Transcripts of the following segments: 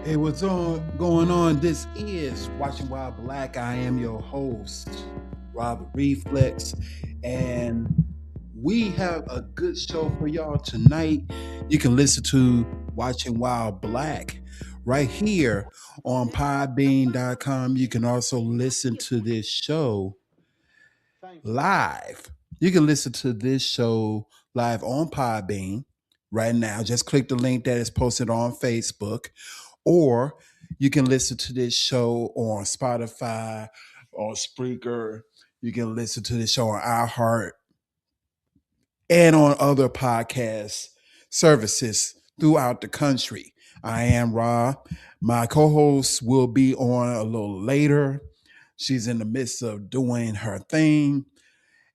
Hey, what's on going on? This is Watching While Black. I am your host, Robert Reflex, and we have a good show for y'all tonight. You can listen to Watching While Black right here on podbean.com. You can also listen to this show live. You can listen to this show live on Podbean right now. Just click the link that is posted on Facebook, or you can listen to this show on Spotify or Spreaker. You can listen to this show on iHeart and on other podcast services throughout the country. I am Rob. My co-host will be on a little later. She's in the midst of doing her thing.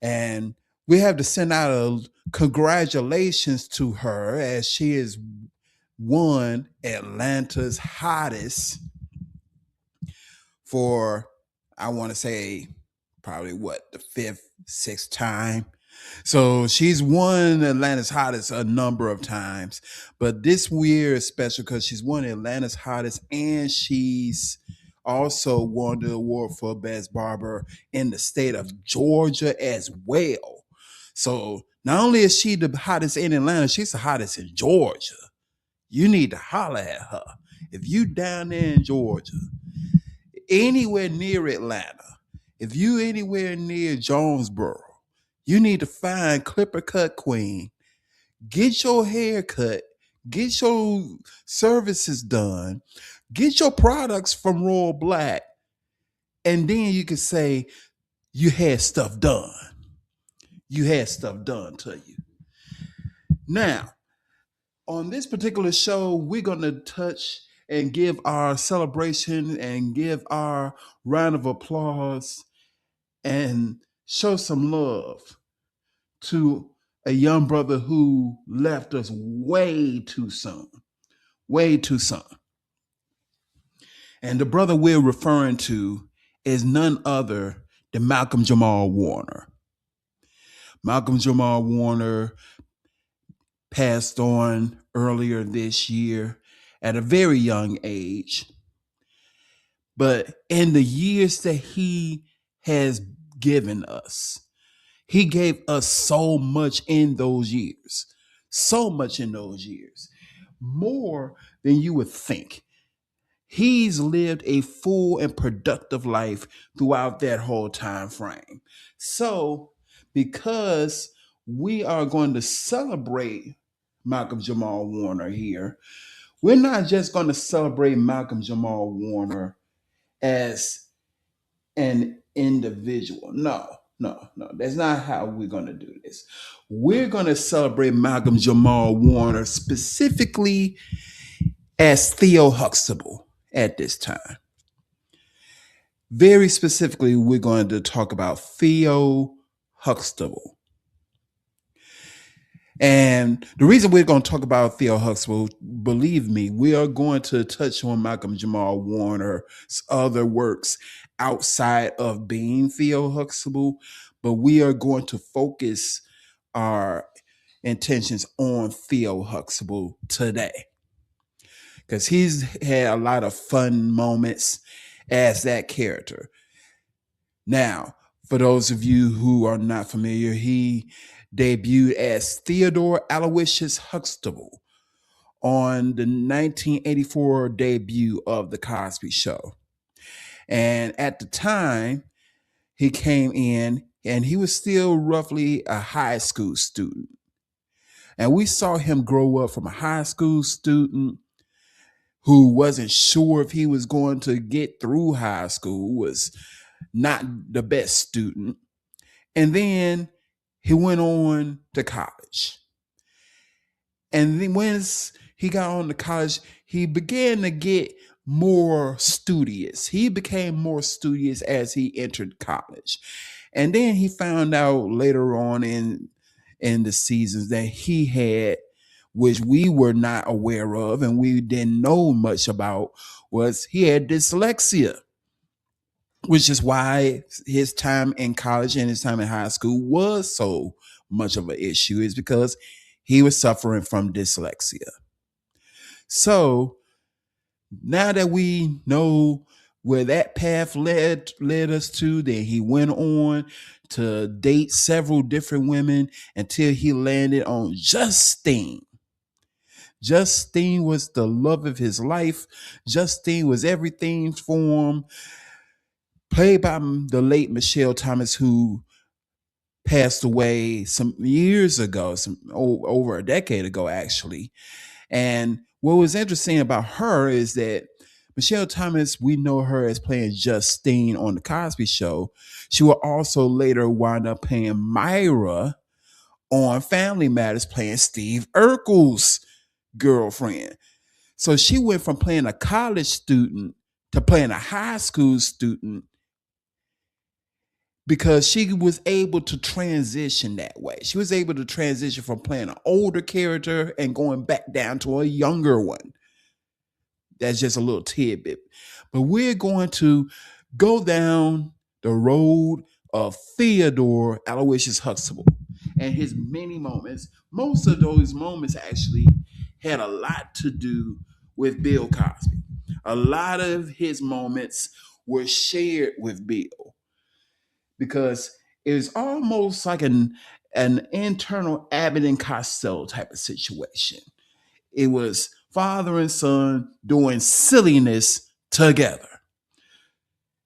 And we have to send out a congratulations to her as she is won Atlanta's hottest for, I want to say, probably the fifth, sixth time. So she's won Atlanta's hottest a number of times. But this year is special because she's won Atlanta's hottest and she's also won the award for Best Barber in the state of Georgia as well. So not only is she the hottest in Atlanta, she's the hottest in Georgia. You need to holler at her. If you down there in Georgia, anywhere near Atlanta, if you anywhere near Jonesboro, you need to find Clipper Cut Queen. Get your hair cut. Get your services done. Get your products from Royal Black. And then you can say you had stuff done. You had stuff done to you. Now, on this particular show, we're going to touch and give our celebration and give our round of applause and show some love to a young brother who left us way too soon. Way too soon. And the brother we're referring to is none other than Malcolm-Jamal Warner. Malcolm-Jamal Warner passed on earlier this year at a very young age. But in the years that he has given us, he gave us so much in those years. So much in those years. More than you would think. He's lived a full and productive life throughout that whole time frame. So, because we are going to celebrate Malcolm-Jamal Warner here, we're not just going to celebrate Malcolm-Jamal Warner as an individual. No. That's not how we're going to do this. We're going to celebrate Malcolm-Jamal Warner specifically as Theo Huxtable at this time. Very specifically, we're going to talk about Theo Huxtable. And the reason we're going to talk about Theo Huxtable, believe me, we are going to touch on Malcolm-Jamal Warner's other works outside of being Theo Huxtable, but we are going to focus our intentions on Theo Huxtable today because he's had a lot of fun moments as that character. Now, for those of you who are not familiar, he debuted as Theodore Aloysius Huxtable on the 1984 debut of The Cosby Show. And at the time, he came in and he was still roughly a high school student. And we saw him grow up from a high school student who wasn't sure if he was going to get through high school, was not the best student. And then he went on to college. And then once he got on to college, he began to get more studious. He became more studious as he entered college. And then he found out later on in the seasons that he had, which we were not aware of and we didn't know much about, was he had dyslexia, which is why his time in college and his time in high school was so much of an issue, is because he was suffering from dyslexia. So Now that we know where that path led us to, then he went on to date several different women until he landed on Justine. Justine was the love of his life. Justine was everything for him. Played by the late Michelle Thomas, who passed away some years ago, over a decade ago, actually. And what was interesting about her is that Michelle Thomas, we know her as playing Justine on The Cosby Show. She will also later wind up playing Myra on Family Matters, playing Steve Urkel's girlfriend. So she went from playing a college student to playing a high school student because she was able to transition that way. She was able to transition from playing an older character and going back down to a younger one. That's just a little tidbit. But we're going to go down the road of Theodore Aloysius Huxtable and his many moments. Most of those moments actually had a lot to do with Bill Cosby. A lot of his moments were shared with Bill because it was almost like an internal Abbott and Costello type of situation. It was father and son doing silliness together.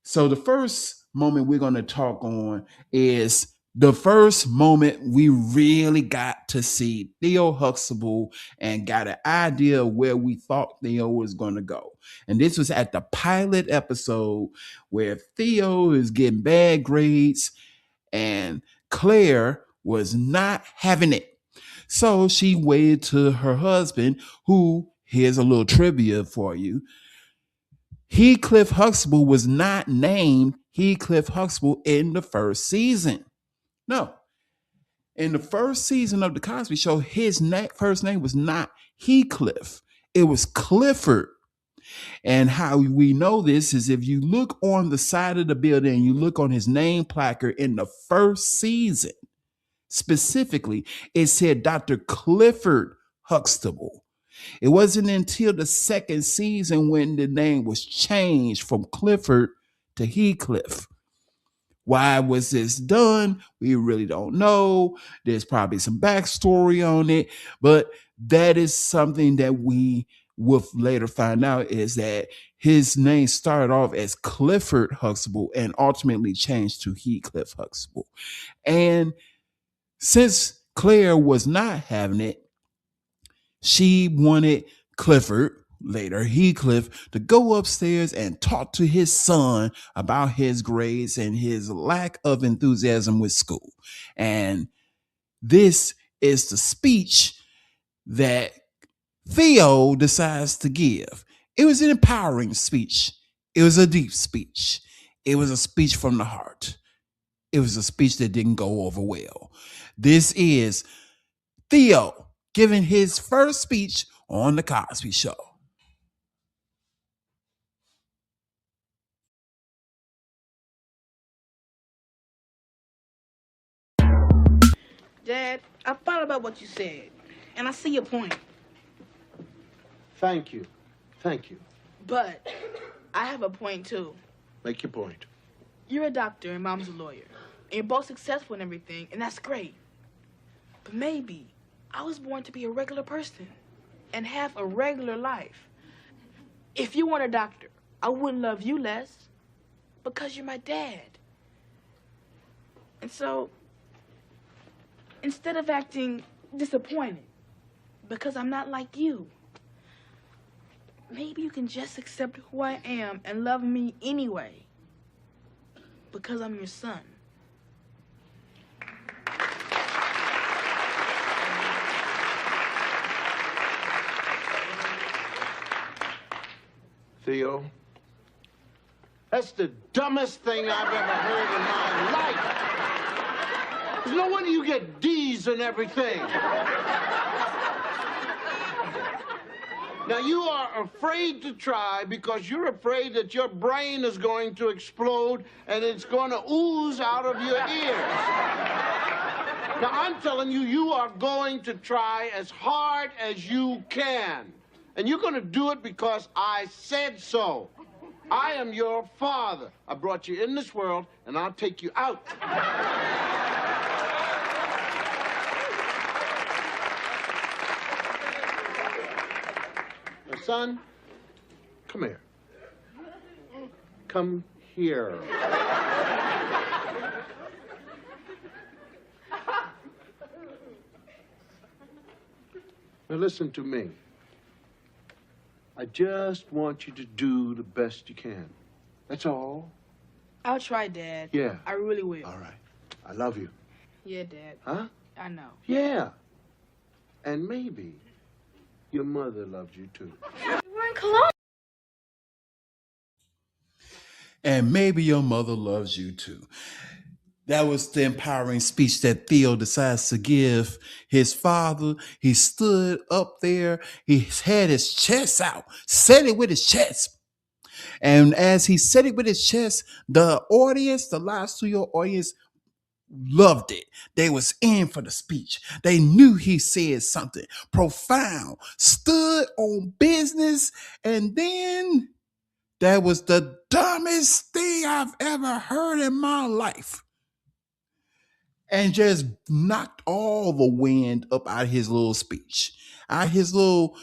So the first moment we're going to talk on is the first moment we really got to see Theo Huxtable and got an idea of where we thought Theo was going to go. And this was at the pilot episode where Theo is getting bad grades and Claire was not having it. So she waited to her husband, who, here's a little trivia for you. Heathcliff Huxtable was not named Heathcliff Huxtable in the first season. No. In the first season of The Cosby Show, his first name was not Heathcliff. It was Clifford. And how we know this is if you look on the side of the building and you look on his name placard in the first season, specifically, it said Dr. Clifford Huxtable. It wasn't until the second season when the name was changed from Clifford to Heathcliff. Why was this done? We really don't know. There's probably some backstory on it, but that is something that we will later find out is that his name started off as Clifford Huxtable and ultimately changed to Heathcliff Huxtable. And since Claire was not having it, she wanted Clifford, later Heathcliff, to go upstairs and talk to his son about his grades and his lack of enthusiasm with school. And this is the speech that Theo decides to give. It was an empowering speech. It was a deep speech. It was a speech from the heart. It was a speech that didn't go over well. This is Theo giving his first speech on The Cosby Show. Dad, I thought about what you said, and I see your point. Thank you. Thank you. But I have a point, too. Make your point. You're a doctor and Mom's a lawyer, and you're both successful and everything, and that's great. But maybe I was born to be a regular person and have a regular life. If you weren't a doctor, I wouldn't love you less because you're my dad. And so, instead of acting disappointed because I'm not like you, maybe you can just accept who I am and love me anyway because I'm your son. Theo, that's the dumbest thing I've ever heard in my life. There's no wonder you get D's and everything. Now, you are afraid to try because you're afraid that your brain is going to explode and it's going to ooze out of your ears. Now, I'm telling you, you are going to try as hard as you can. And you're going to do it because I said so. I am your father. I brought you in this world, and I'll take you out. Now, son, come here. Come here. Now, listen to me. I just want you to do the best you can. That's all. I'll try, Dad. Yeah. I really will. All right. I love you. Yeah, Dad. Huh? I know. Yeah. And maybe your mother loves you too. We're in Cologne. And maybe your mother loves you too. That was the empowering speech that Theo decides to give his father. He stood up there. He had his chest out, said it with his chest. And as he said it with his chest, the audience, the live studio audience, loved it. They was in for the speech. They knew he said something profound, stood on business, and then that was the dumbest thing I've ever heard in my life. And just knocked all the wind up out of his little speech. Out of his little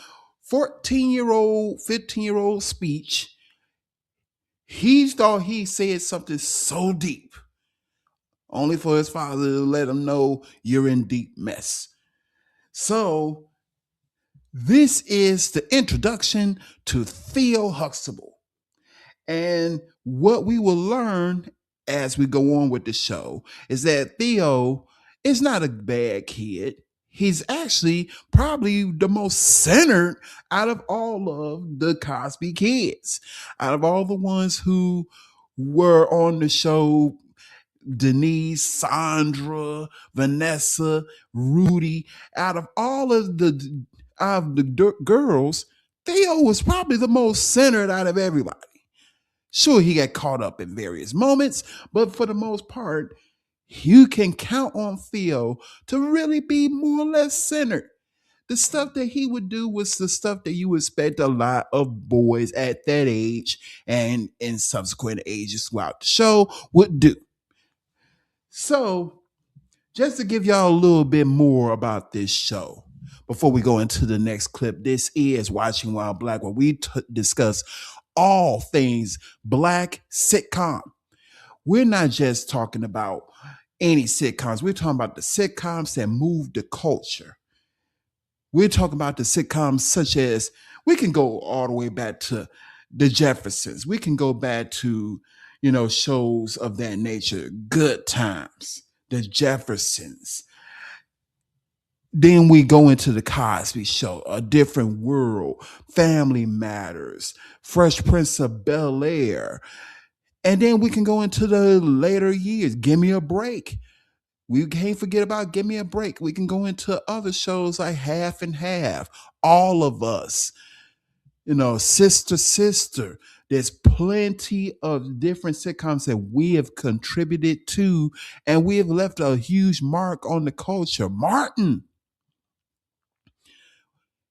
14-year-old, 15-year-old speech. He thought he said something so deep, only for his father to let him know you're in deep mess. So, this is the introduction to Theo Huxtable. And what we will learn as we go on with the show is that Theo is not a bad kid. He's actually probably the most centered out of all of the Cosby kids, out of all the ones who were on the show. Denise, Sandra, Vanessa, Rudy, out of all of the girls, Theo was probably the most centered out of everybody. Sure, he got caught up in various moments, but for the most part, you can count on Theo to really be more or less centered. The stuff that he would do was the stuff that you expect a lot of boys at that age and in subsequent ages throughout the show would do. So, just to give y'all a little bit more about this show, before we go into the next clip, this is Watching While Black, where we discuss all things Black sitcom. We're not just talking about any sitcoms. We're talking about the sitcoms that move the culture. We're talking about the sitcoms such as, we can go all the way back to the Jeffersons. We can go back to, shows of that nature. Good Times, the Jeffersons. Then we go into the Cosby Show, A Different World, Family Matters, Fresh Prince of Bel-Air. And then we can go into the later years. Give Me a Break. We can't forget about Give Me a Break. We can go into other shows like Half and Half, All of Us, Sister Sister. There's plenty of different sitcoms that we have contributed to, and we have left a huge mark on the culture. Martin.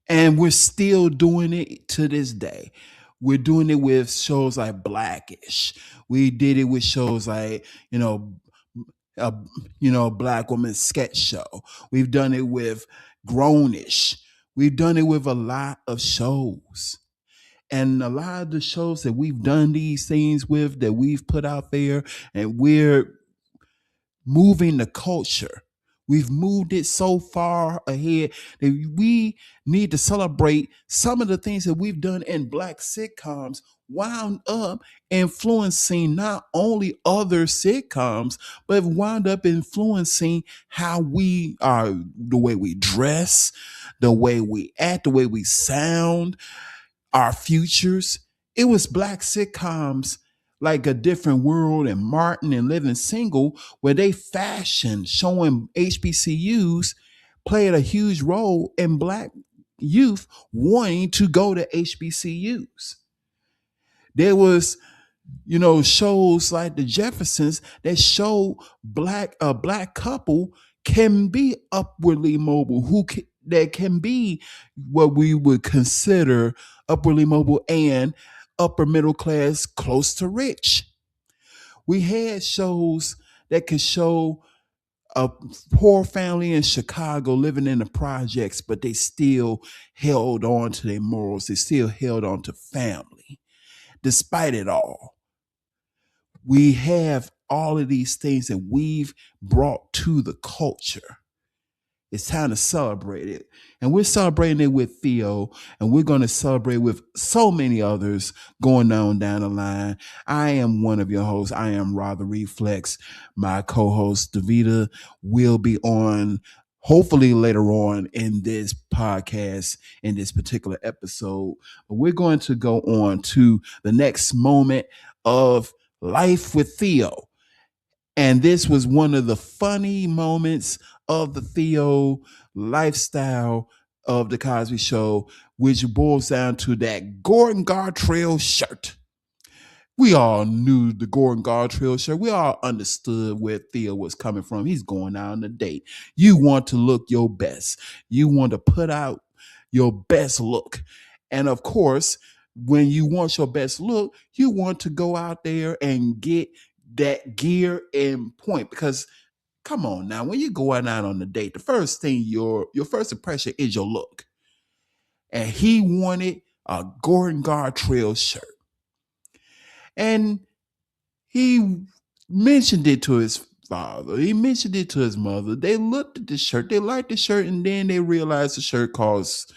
And we're still doing it to this day. We're doing it with shows like Blackish. We did it with shows like, Black Woman Sketch Show. We've done it with Grownish. We've done it with a lot of shows. And a lot of the shows that we've done these things with, that we've put out there, and we're moving the culture. We've moved it so far ahead that we need to celebrate some of the things that we've done in Black sitcoms, wound up influencing not only other sitcoms, but wound up influencing how we are, the way we dress, the way we act, the way we sound, our futures. It was Black sitcoms like A Different World and Martin and Living Single, where they fashioned, showing HBCUs, played a huge role in Black youth wanting to go to HBCUs. There was, shows like The Jeffersons that show a black couple can be upwardly mobile, that can be what we would consider upwardly mobile and upper middle class, close to rich. We had shows that could show a poor family in Chicago living in the projects, but they still held on to their morals. They still held on to family. Despite it all, we have all of these things that we've brought to the culture. It's time to celebrate it. And we're celebrating it with Theo, and we're going to celebrate with so many others going on down the line. I am one of your hosts. I am Rather Reflex. My co-host, Davita, will be on hopefully later on in this podcast, in this particular episode. But we're going to go on to the next moment of Life with Theo. And this was one of the funny moments of the Theo lifestyle of the Cosby Show, which boils down to that Gordon Gartrell shirt. We all knew the Gordon Gartrell shirt. We all understood where Theo was coming from. He's going out on a date. You want to look your best. You want to put out your best look. And of course, when you want your best look, you want to go out there and get that gear and point. Because come on now, when you're going out on the date, the first thing your first impression is your look. And he wanted a Gordon Gartrell shirt. And he mentioned it to his father. He mentioned it to his mother. They looked at the shirt. They liked the shirt, and then they realized the shirt costs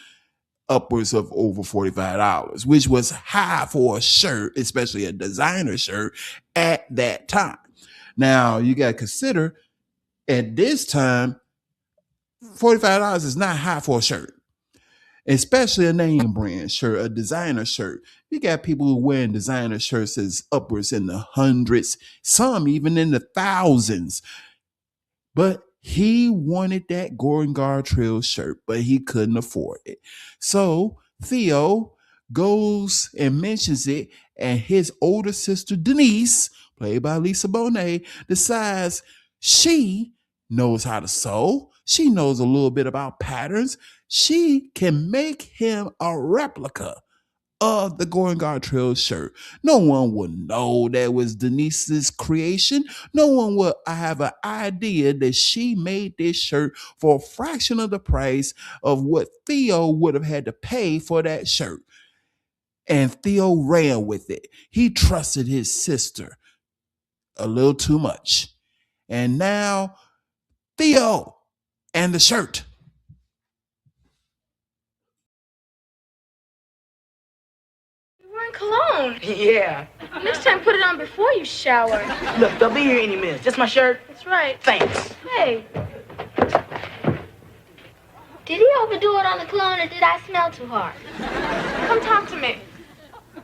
upwards of over $45, which was high for a shirt, especially a designer shirt at that time. Now, you got to consider at this time, $45 is not high for a shirt, especially a name brand shirt, a designer shirt. You got people who wearing designer shirts as upwards in the hundreds, some even in the thousands. But he wanted that Gordon Gartrell shirt, but he couldn't afford it. So Theo goes and mentions it, and his older sister, Denise, played by Lisa Bonet, decides she knows how to sew. She knows a little bit about patterns. She can make him a replica of the Gordon Gartrell shirt. No one would know that was Denise's creation. No one would have an idea that she made this shirt for a fraction of the price of what Theo would have had to pay for that shirt. And Theo ran with it. He trusted his sister a little too much. And now Theo and the shirt. Cologne. Yeah. Next time, put it on before you shower. Look, they'll be here any minute. Just my shirt. That's right. Thanks. Hey. Did he overdo it on the cologne, or did I smell too hard? Come talk to me.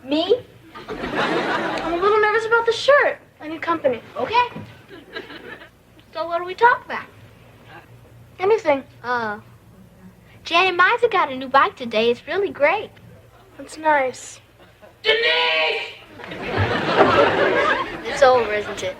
Me? I'm a little nervous about the shirt. I need company. Okay. So what do we talk about? Anything. Janet Miser got a new bike today. It's really great. That's nice. Denise! It's over, isn't it?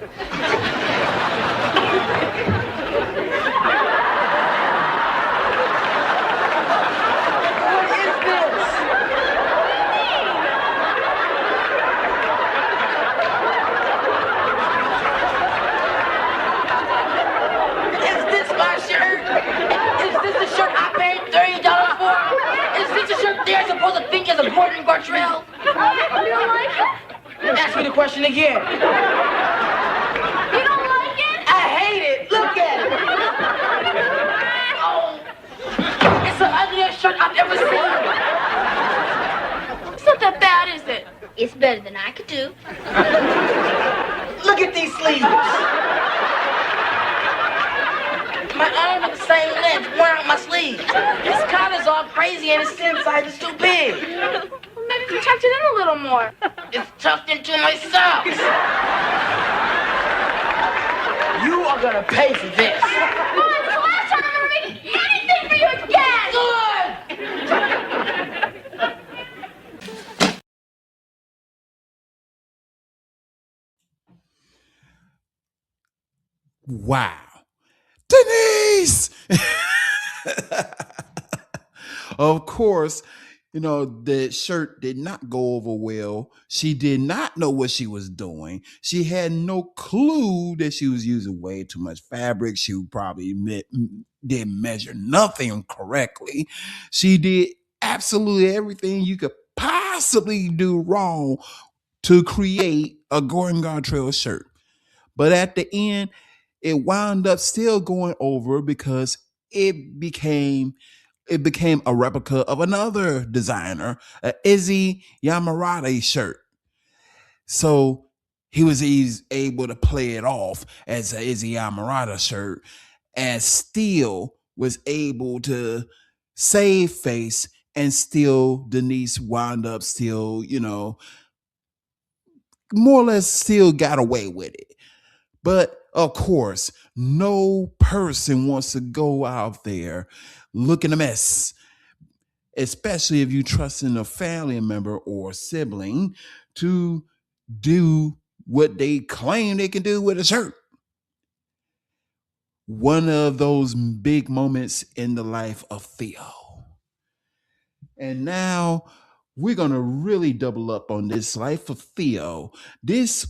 Is this my shirt? Is this the shirt I paid $30 for? Is this the shirt they're supposed to think is a Gordon Gartrell? You don't like it? Ask me the question again. You don't like it? I hate it. Look at it. Oh. It's the ugliest shirt I've ever seen. It's not that bad, is it? It's better than I could do. Look at these sleeves. My arms are the same length, worn out my sleeves. This collar's all crazy and its inside is too big. Well, maybe if you tucked it in a little more. It's tucked into my socks. You are gonna pay for this. Come on, this is the last time I'm ever making anything for you again! Good! Wow. Denise! Of course, the shirt did not go over well. She did not know what she was doing. She had no clue that she was using way too much fabric. She probably didn't measure nothing correctly. She did absolutely everything you could possibly do wrong to create a Gordon Gartrell shirt. But at the end, it wound up still going over because it became a replica of another designer, a Izzy Yamarada shirt. So he's able to play it off as a Izzy Yamarada shirt and still was able to save face, and still Denise wound up still, more or less still got away with it. But of course, no person wants to go out there looking a mess, especially if you trust in a family member or sibling to do what they claim they can do with a shirt. One of those big moments in the life of Theo. And now we're going to really double up on this life of Theo. This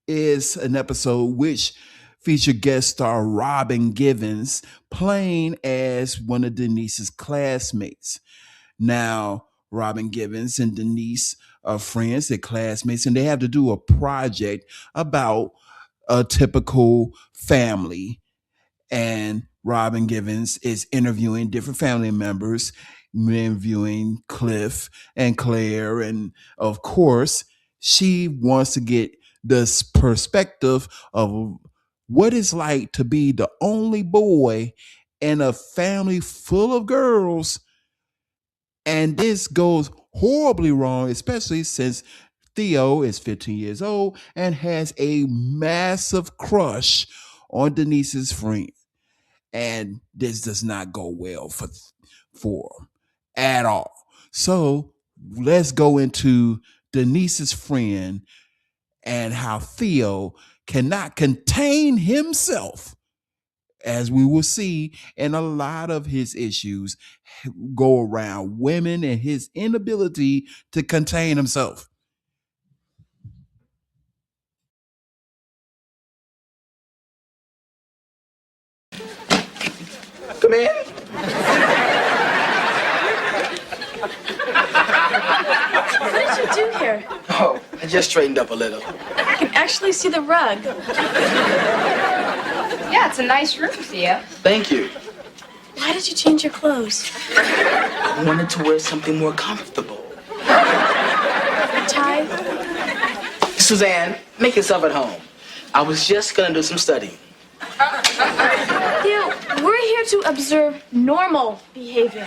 is an episode which featured guest star Robin Givens playing as one of Denise's classmates. Now, Robin Givens and Denise are friends, they're classmates, and they have to do a project about a typical family. And Robin Givens is interviewing different family members, interviewing Cliff and Claire. And of course, she wants to get this perspective of what it's like to be the only boy in a family full of girls. And this goes horribly wrong, especially since Theo is 15 years old and has a massive crush on Denise's friend. And this does not go well for him at all. So let's go into Denise's friend and how Theo cannot contain himself, as we will see. And a lot of his issues go around women and his inability to contain himself. Come in. What did you do here? Oh, I just straightened up a little. I can actually see the rug. Yeah, it's a nice room, Theo. Thank you. Why did you change your clothes? I wanted to wear something more comfortable. A tie? Suzanne, make yourself at home. I was just gonna do some studying. Theo, we're here to observe normal behavior.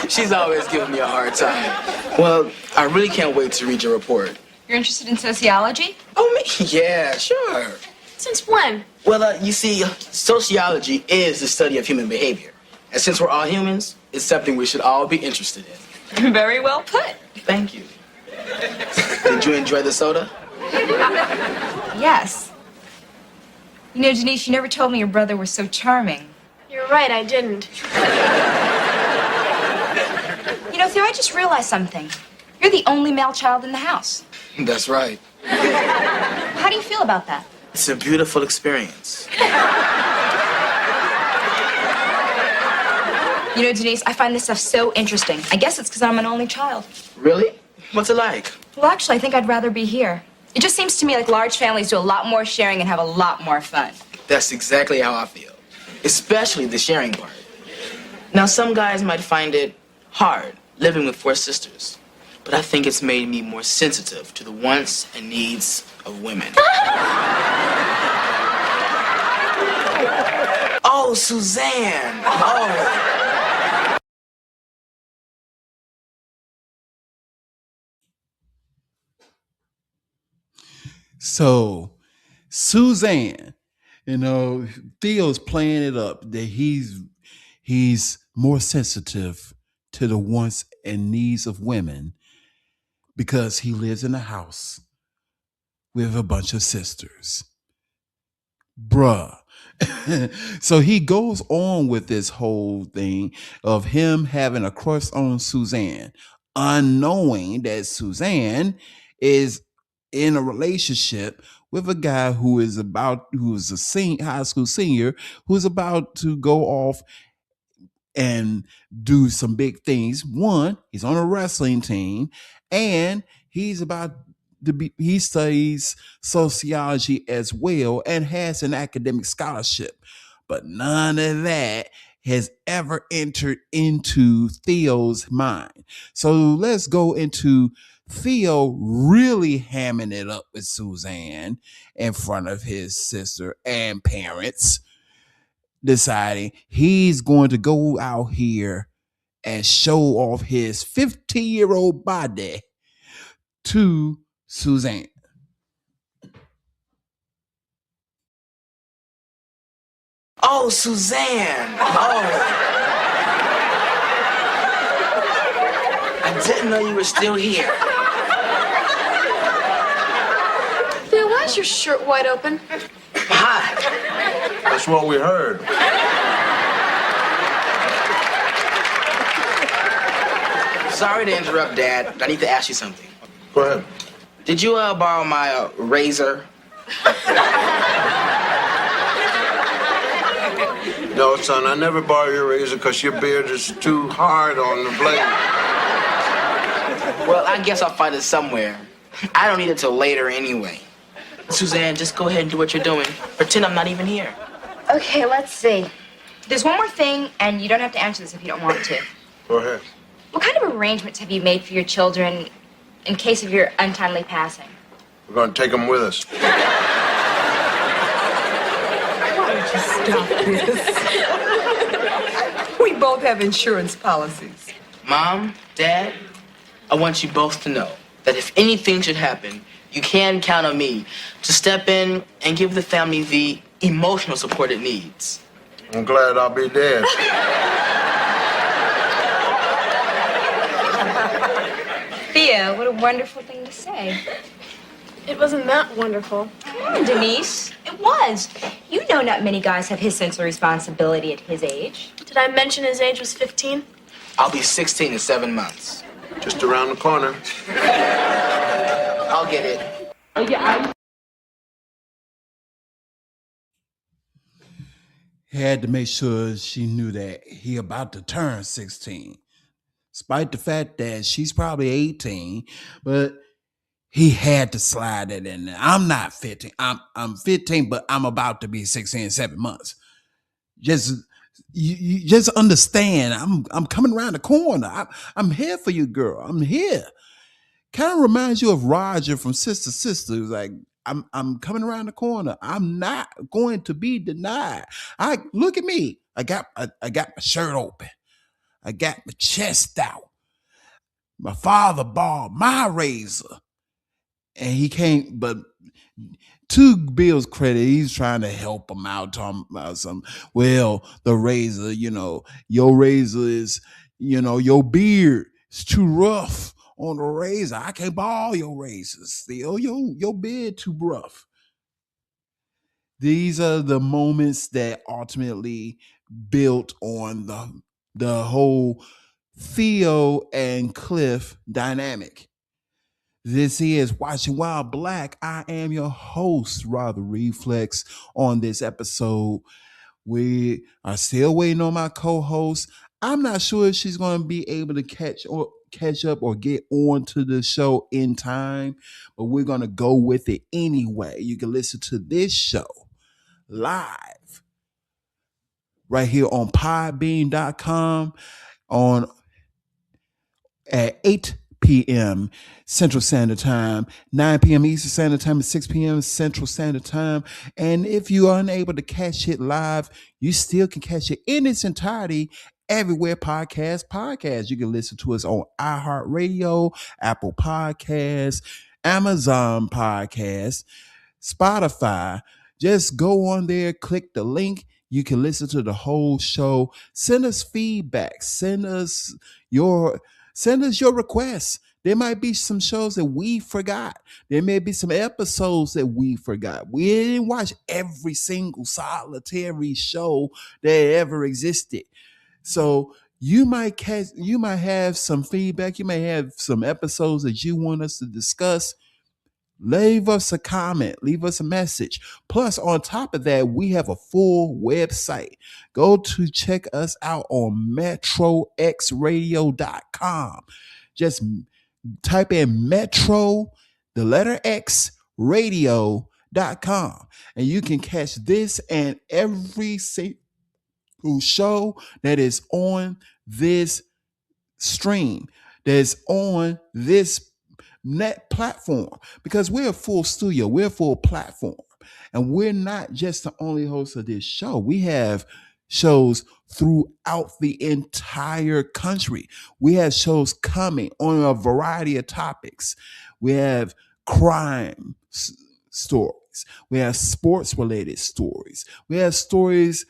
She's always giving me a hard time. Well, I really can't wait to read your report. You're interested in sociology? Oh, me? Yeah, sure. Since when? Well, you see, sociology is the study of human behavior. And since we're all humans, it's something we should all be interested in. Very well put. Thank you. Did you enjoy the soda? Yes. You know, Denise, you never told me your brother was so charming. You're right, I didn't. You know, Theo, I just realized something. You're the only male child in the house. That's right. How do you feel about that? It's a beautiful experience. You know, Denise, I find this stuff so interesting. I guess it's because I'm an only child. Really? What's it like? Well, actually, I think I'd rather be here. It just seems to me like large families do a lot more sharing and have a lot more fun. That's exactly how I feel. Especially the sharing part. Now, some guys might find it hard living with 4 sisters. But I think it's made me more sensitive to the wants and needs of women. Oh, Suzanne! Oh. So, Suzanne, Theo's playing it up that he's more sensitive to the wants and needs of women because he lives in a house with a bunch of sisters. Bruh, So he goes on with this whole thing of him having a crush on Suzanne, unknowing that Suzanne is in a relationship with a guy who's a high school senior who's about to go off and do some big things. One, he's on a wrestling team, and he's about he studies sociology as well and has an academic scholarship. But none of that has ever entered into Theo's mind. So let's go into Theo really hamming it up with Suzanne in front of his sister and parents, deciding he's going to go out here and show off his 15-year-old body to Suzanne. Oh, Suzanne. Oh. I didn't know you were still here. Theo, why is your shirt wide open? Hi. That's what we heard. Sorry to interrupt, Dad, but I need to ask you something. Go ahead. Did you borrow my razor? No, son, I never borrow your razor because your beard is too hard on the blade. Well, I guess I'll find it somewhere. I don't need it till later anyway. Suzanne, just go ahead and do what you're doing. Pretend I'm not even here. Okay, let's see. There's one more thing, and you don't have to answer this if you don't want to. Go ahead. What kind of arrangements have you made for your children in case of your untimely passing? We're going to take them with us. Stop this. We both have insurance policies. Mom, Dad, I want you both to know that if anything should happen, you can count on me to step in and give the family the emotional support it needs. I'm glad I'll be dead. Theo, what a wonderful thing to say. It wasn't that wonderful. Come on, Denise. It was. You know not many guys have his sense of responsibility at his age. Did I mention his age was 15? I'll be 16 in 7 months. Just around the corner. I'll get it. Had to make sure she knew that he about to turn 16. Despite the fact that she's probably 18, but he had to slide it in there. I'm not 15. I'm 15, but I'm about to be 16 in 7 months. You just understand. I'm coming around the corner. I'm here for you, girl. I'm here. Kind of reminds you of Roger from Sister Sister. Who's like, I'm coming around the corner. I'm not going to be denied. Look at me. I got my shirt open. I got my chest out. My father bought my razor. And he can't, but to Bill's credit, he's trying to help him out, talking about something. Well, the razor, your razor is, your beard is too rough on the razor. I can't borrow your razors. Still, your beard too rough. These are the moments that ultimately built on the whole Theo and Cliff dynamic. This is Watching While Black. I am your host, Rather Reflex. On this episode, we are still waiting on my co-host. I'm not sure if she's going to be able to catch up or get on to the show in time, but we're going to go with it anyway. You can listen to this show live right here on podbean.com at 8 p.m. Central Standard Time, 9 p.m. Eastern Standard Time, and 6 p.m. Central Standard Time. And if you are unable to catch it live, you still can catch it in its entirety everywhere podcast. You can listen to us on iHeartRadio, Apple Podcasts, Amazon Podcasts, Spotify. Just go on there, click the link. You can listen to the whole show. Send us feedback. Send us your requests There might be some shows that we forgot. There may be some episodes that we forgot. We didn't watch every single solitary show that ever existed. So you might have some feedback. You may have some episodes that you want us to discuss. Leave us a comment, leave us a message. Plus, on top of that, we have a full website. Go to check us out on metroxradio.com. Just type in Metro, the letter X, radio.com, and you can catch this and every single show that is on this stream, that's on this net platform, because we're a full studio, we're a full platform, and we're not just the only host of this show. We have shows throughout the entire country. We have shows coming on a variety of topics. We have crime stories, we have sports related stories, we have stories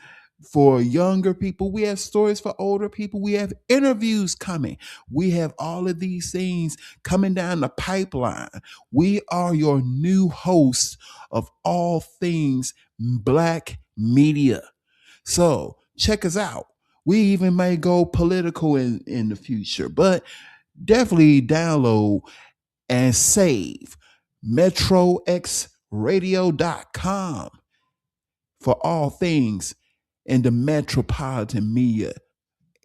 for younger people, we have stories for older people, we have interviews coming, we have all of these things coming down the pipeline. We are your new host of all things Black media. So check us out. We even may go political in the future, but definitely download and save metroxradio.com for all things in the metropolitan media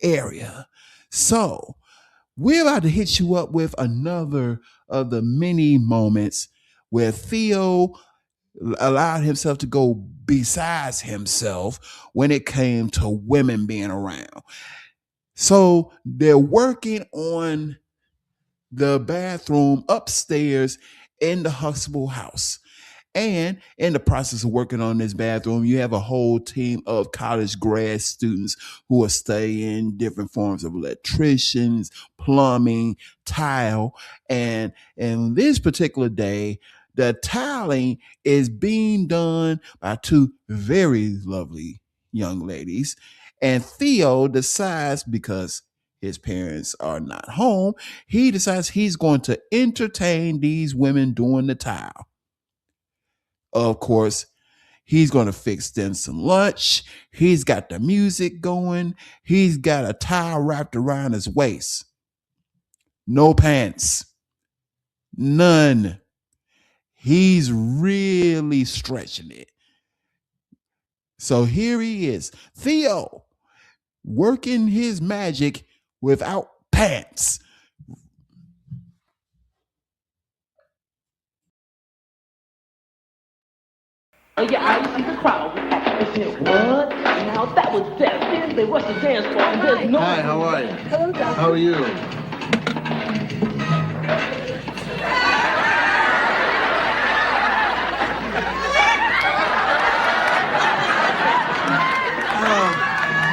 area. So we're about to hit you up with another of the many moments where Theo allowed himself to go besides himself when it came to women being around. So they're working on the bathroom upstairs in the Huxtable house. And in the process of working on this bathroom, you have a whole team of college grad students who are studying different forms of electricians, plumbing, tile. And in this particular day, the tiling is being done by two very lovely young ladies. And Theo decides, because his parents are not home, he decides he's going to entertain these women doing the tile. Of course, he's going to fix them some lunch. He's got the music going. He's got a towel wrapped around his waist. No pants. None. He's really stretching it. So here he is, Theo, working his magic without pants. Oh yeah, I see the crowd. I said, what? Now that was death. They rushed the dance floor and there's no... Hi, how are you? Hello, Doctor. How are you?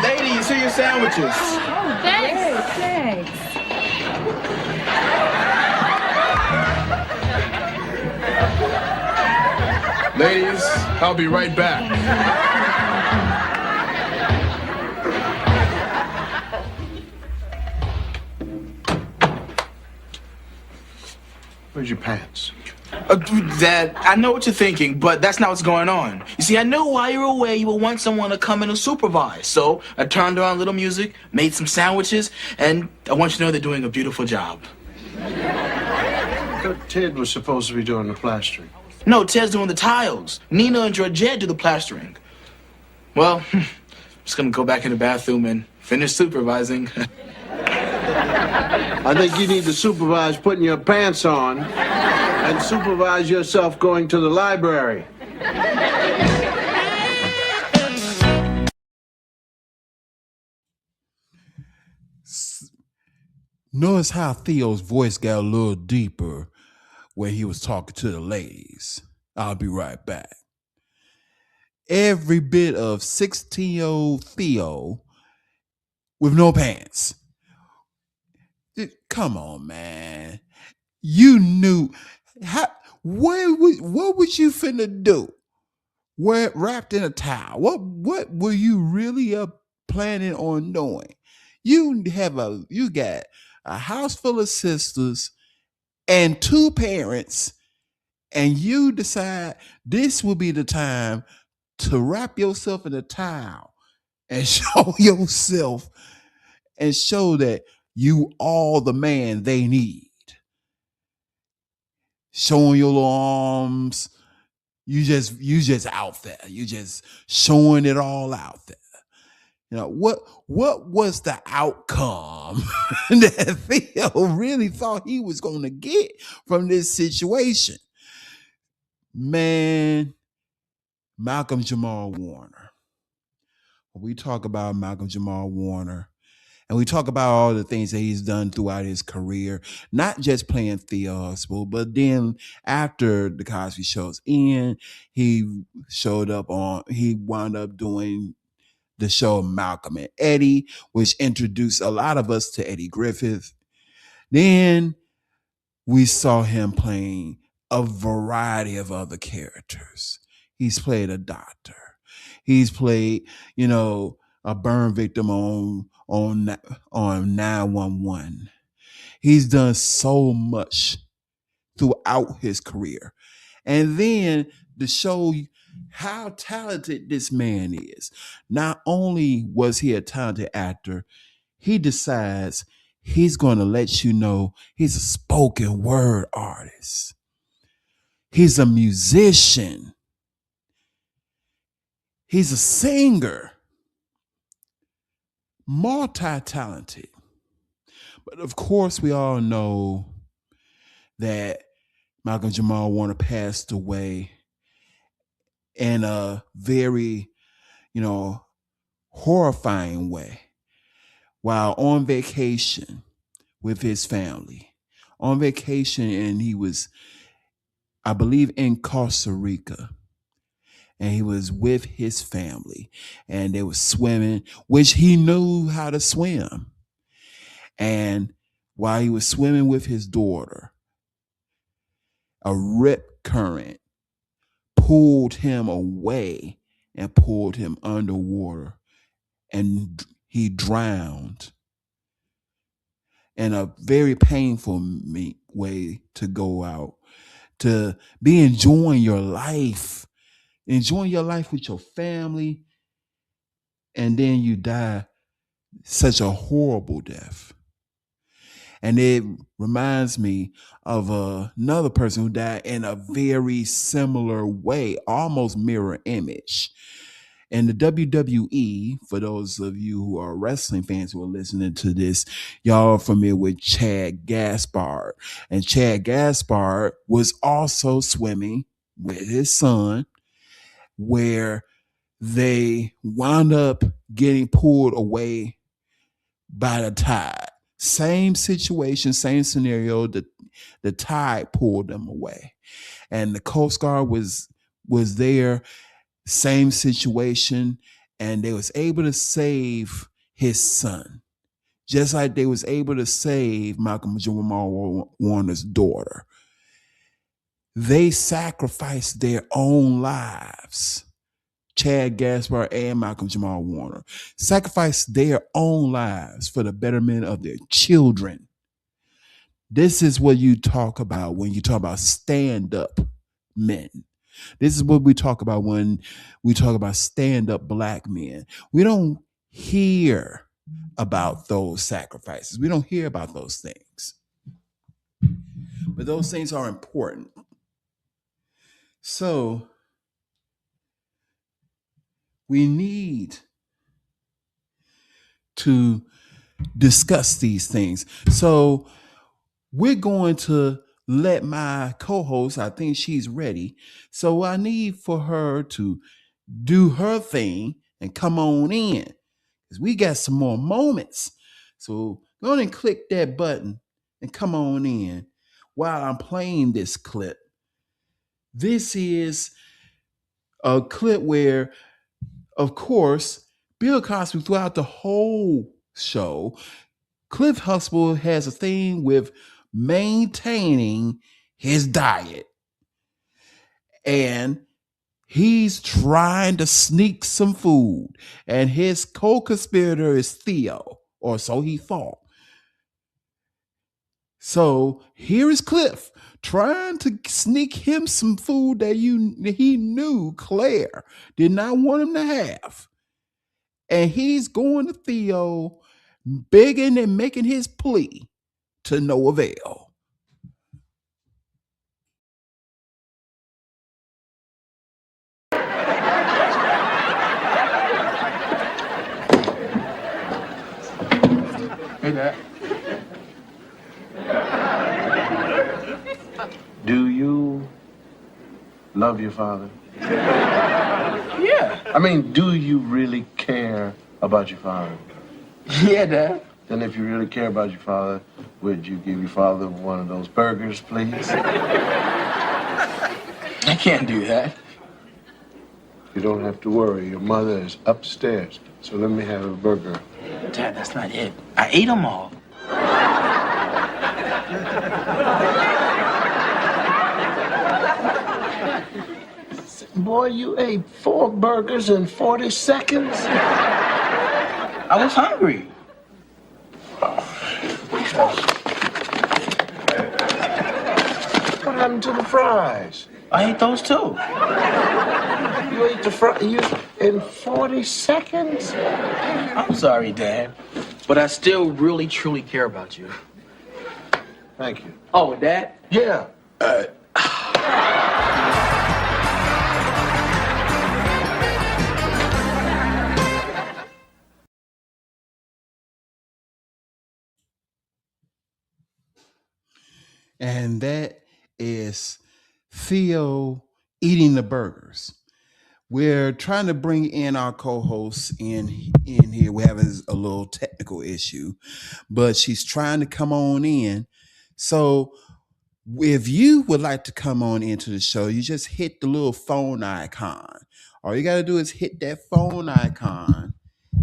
Ladies, here are your sandwiches. Oh, thanks. Thanks. Ladies, I'll be right back. Where's your pants? Dad, I know what you're thinking, but that's not what's going on. You see, I knew while you were away, you would want someone to come in and supervise. So I turned on a little music, made some sandwiches, and I want you to know they're doing a beautiful job. I thought Ted was supposed to be doing the plastering. No, Ted's doing the tiles. Nina and Georgette do the plastering. Well, I'm just gonna go back in the bathroom and finish supervising. I think you need to supervise putting your pants on and supervise yourself going to the library. Notice how Theo's voice got a little deeper when he was talking to the ladies. I'll be right back. Every bit of 16-year-old Theo with no pants. Come on, man. You knew. What was you finna do? Wrapped in a towel. What were you really planning on doing? You got a house full of sisters and two parents, and you decide this will be the time to wrap yourself in a towel and show yourself and show that you are the man they need. Showing your little arms, you just out there. You just showing it all out there. You know, what was the outcome that Theo really thought he was going to get from this situation? Man, Malcolm-Jamal Warner. When we talk about Malcolm-Jamal Warner, and we talk about all the things that he's done throughout his career, not just playing Theo Huxtable, but then after the Cosby Show's end, he wound up doing the show Malcolm and Eddie, which introduced a lot of us to Eddie Griffith. Then we saw him playing a variety of other characters. He's played a doctor. He's played, a burn victim on 911. He's done so much throughout his career. And then to show you how talented this man is. Not only was he a talented actor, he decides he's going to let you know he's a spoken word artist. He's a musician. He's a singer. Multi-talented. But of course, we all know that Malcolm-Jamal Warner passed away in a very, horrifying way while on vacation with his family. On vacation, and he was, I believe, in Costa Rica. And he was with his family. And they were swimming, which he knew how to swim. And while he was swimming with his daughter, a rip current pulled him away and pulled him underwater, and he drowned in a very painful way to go out, to be enjoying your life with your family, and then you die such a horrible death. And it reminds me of another person who died in a very similar way, almost mirror image. In the WWE, for those of you who are wrestling fans who are listening to this, y'all are familiar with Chad Gaspard. And Chad Gaspard was also swimming with his son, where they wound up getting pulled away by the tide. Same situation, same scenario. The tide pulled them away, and the Coast Guard was there. Same situation, and they was able to save his son, just like they was able to save Malcolm-Jamal Warner's daughter. They sacrificed their own lives. Chad Gaspard and Malcolm-Jamal Warner sacrificed their own lives for the betterment of their children. This is what you talk about when you talk about stand-up men. This is what we talk about when we talk about stand-up black men. We don't hear about those sacrifices. We don't hear about those things. But those things are important. So we need to discuss these things. So we're going to let my co-host, I think she's ready. So I need for her to do her thing and come on in, because we got some more moments. So go ahead and click that button and come on in while I'm playing this clip. This is a clip where, of course, Bill Cosby, throughout the whole show, Cliff Huxtable has a thing with maintaining his diet. And he's trying to sneak some food. And his co-conspirator is Theo, or so he thought. So here is Cliff trying to sneak him some food that he knew Claire did not want him to have. And he's going to Theo, begging and making his plea to no avail. Hey, Dad. Do you love your father? Yeah. I mean, do you really care about your father? Yeah, Dad. Then if you really care about your father, would you give your father one of those burgers, please? I can't do that. You don't have to worry. Your mother is upstairs. So let me have a burger. Dad, that's not it. I ate them all. Boy, you ate 4 burgers in 40 seconds? I was hungry. What happened to the fries? I ate those too. You ate the fries in 40 seconds? I'm sorry, Dad. But I still really, truly care about you. Thank you. Oh, Dad? Yeah. And that is Theo eating the burgers. We're trying to bring in our co-host in here. We're having a little technical issue, but she's trying to come on in. So if you would like to come on into the show, you just hit the little phone icon. All you got to do is hit that phone icon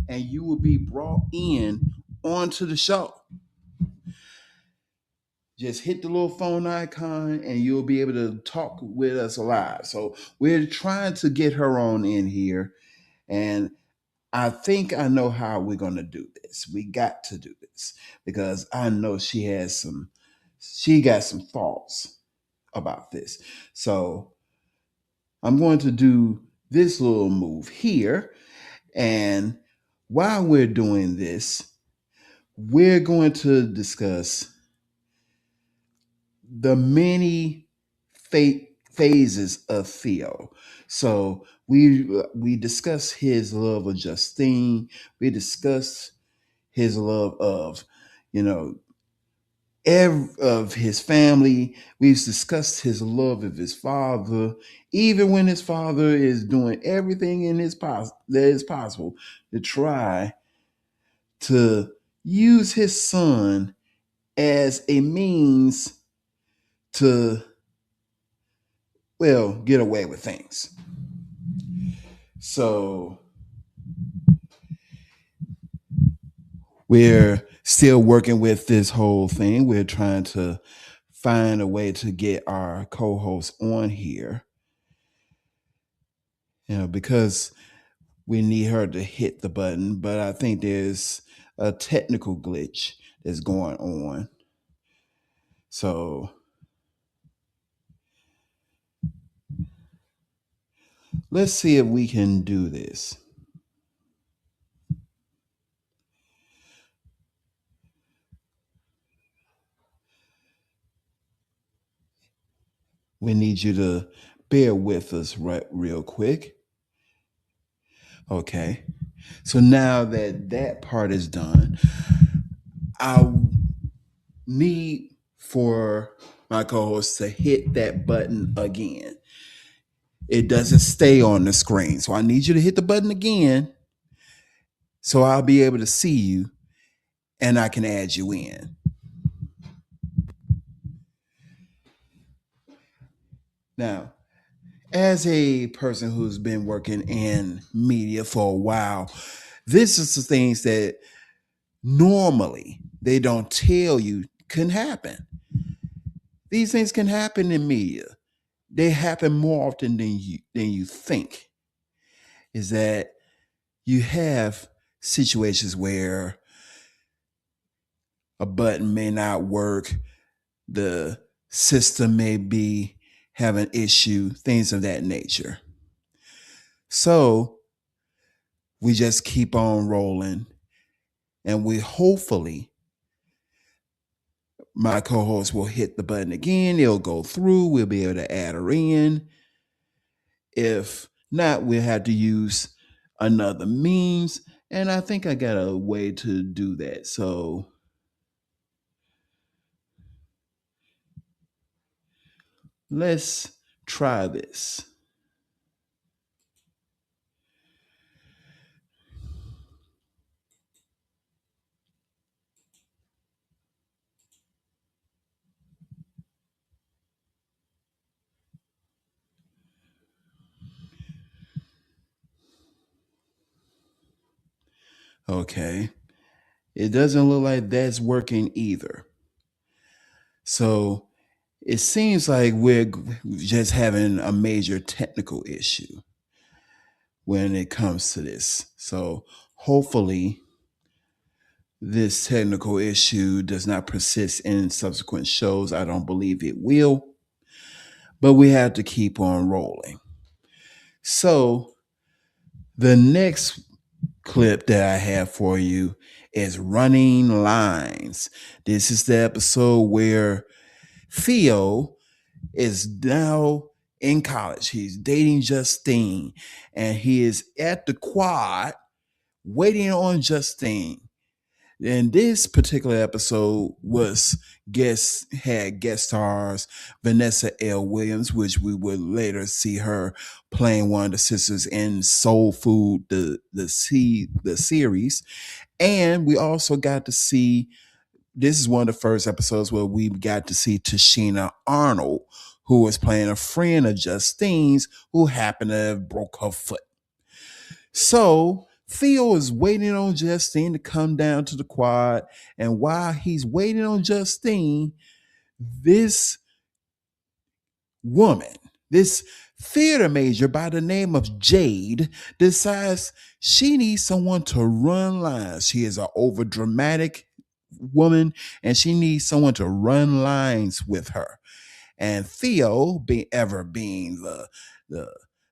and you will be brought in onto the show. Just hit the little phone icon and you'll be able to talk with us live. So we're trying to get her on in here. And I think I know how we're going to do this. We got to do this because I know she got some thoughts about this. So I'm going to do this little move here. And while we're doing this, we're going to discuss the many phases of Theo. So we discuss his love of Justine. We discuss his love of, of his family. We've discussed his love of his father, even when his father is doing everything in that is possible to try to use his son as a means to, get away with things. So we're still working with this whole thing. We're trying to find a way to get our co-host on here, because we need her to hit the button, but I think there's a technical glitch that's going on. So let's see if we can do this. We need you to bear with us real quick. Okay. So now that part is done, I need for my co-host to hit that button again. It doesn't stay on the screen. So I need you to hit the button again so I'll be able to see you and I can add you in. Now, as a person who's been working in media for a while, this is the things that normally they don't tell you can happen. These things can happen in media. They happen more often than you think. Is that you have situations where a button may not work, the system may be having issue, things of that nature. So we just keep on rolling, and we hopefully my co-host will hit the button again. It'll go through. We'll be able to add her in. If not, we'll have to use another means. And I think I got a way to do that. So let's try this. Okay. It doesn't look like that's working either. So it seems like we're just having a major technical issue when it comes to this. So hopefully this technical issue does not persist in subsequent shows. I don't believe it will, but we have to keep on rolling. So the next clip that I have for you is Running Lines. This is the episode where Theo is now in college. He's dating Justine, and he is at the quad waiting on Justine. And this particular episode had guest stars Vanessa L. Williams, which we would later see her playing one of the sisters in Soul Food, the series. And we also got to see, this is one of the first episodes where we got to see Tashina Arnold, who was playing a friend of Justine's who happened to have broke her foot. So Theo is waiting on Justine to come down to the quad. And while he's waiting on Justine, this woman, this theater major by the name of Jade, decides she needs someone to run lines. She is an overdramatic woman, and she needs someone to run lines with her. And Theo, being the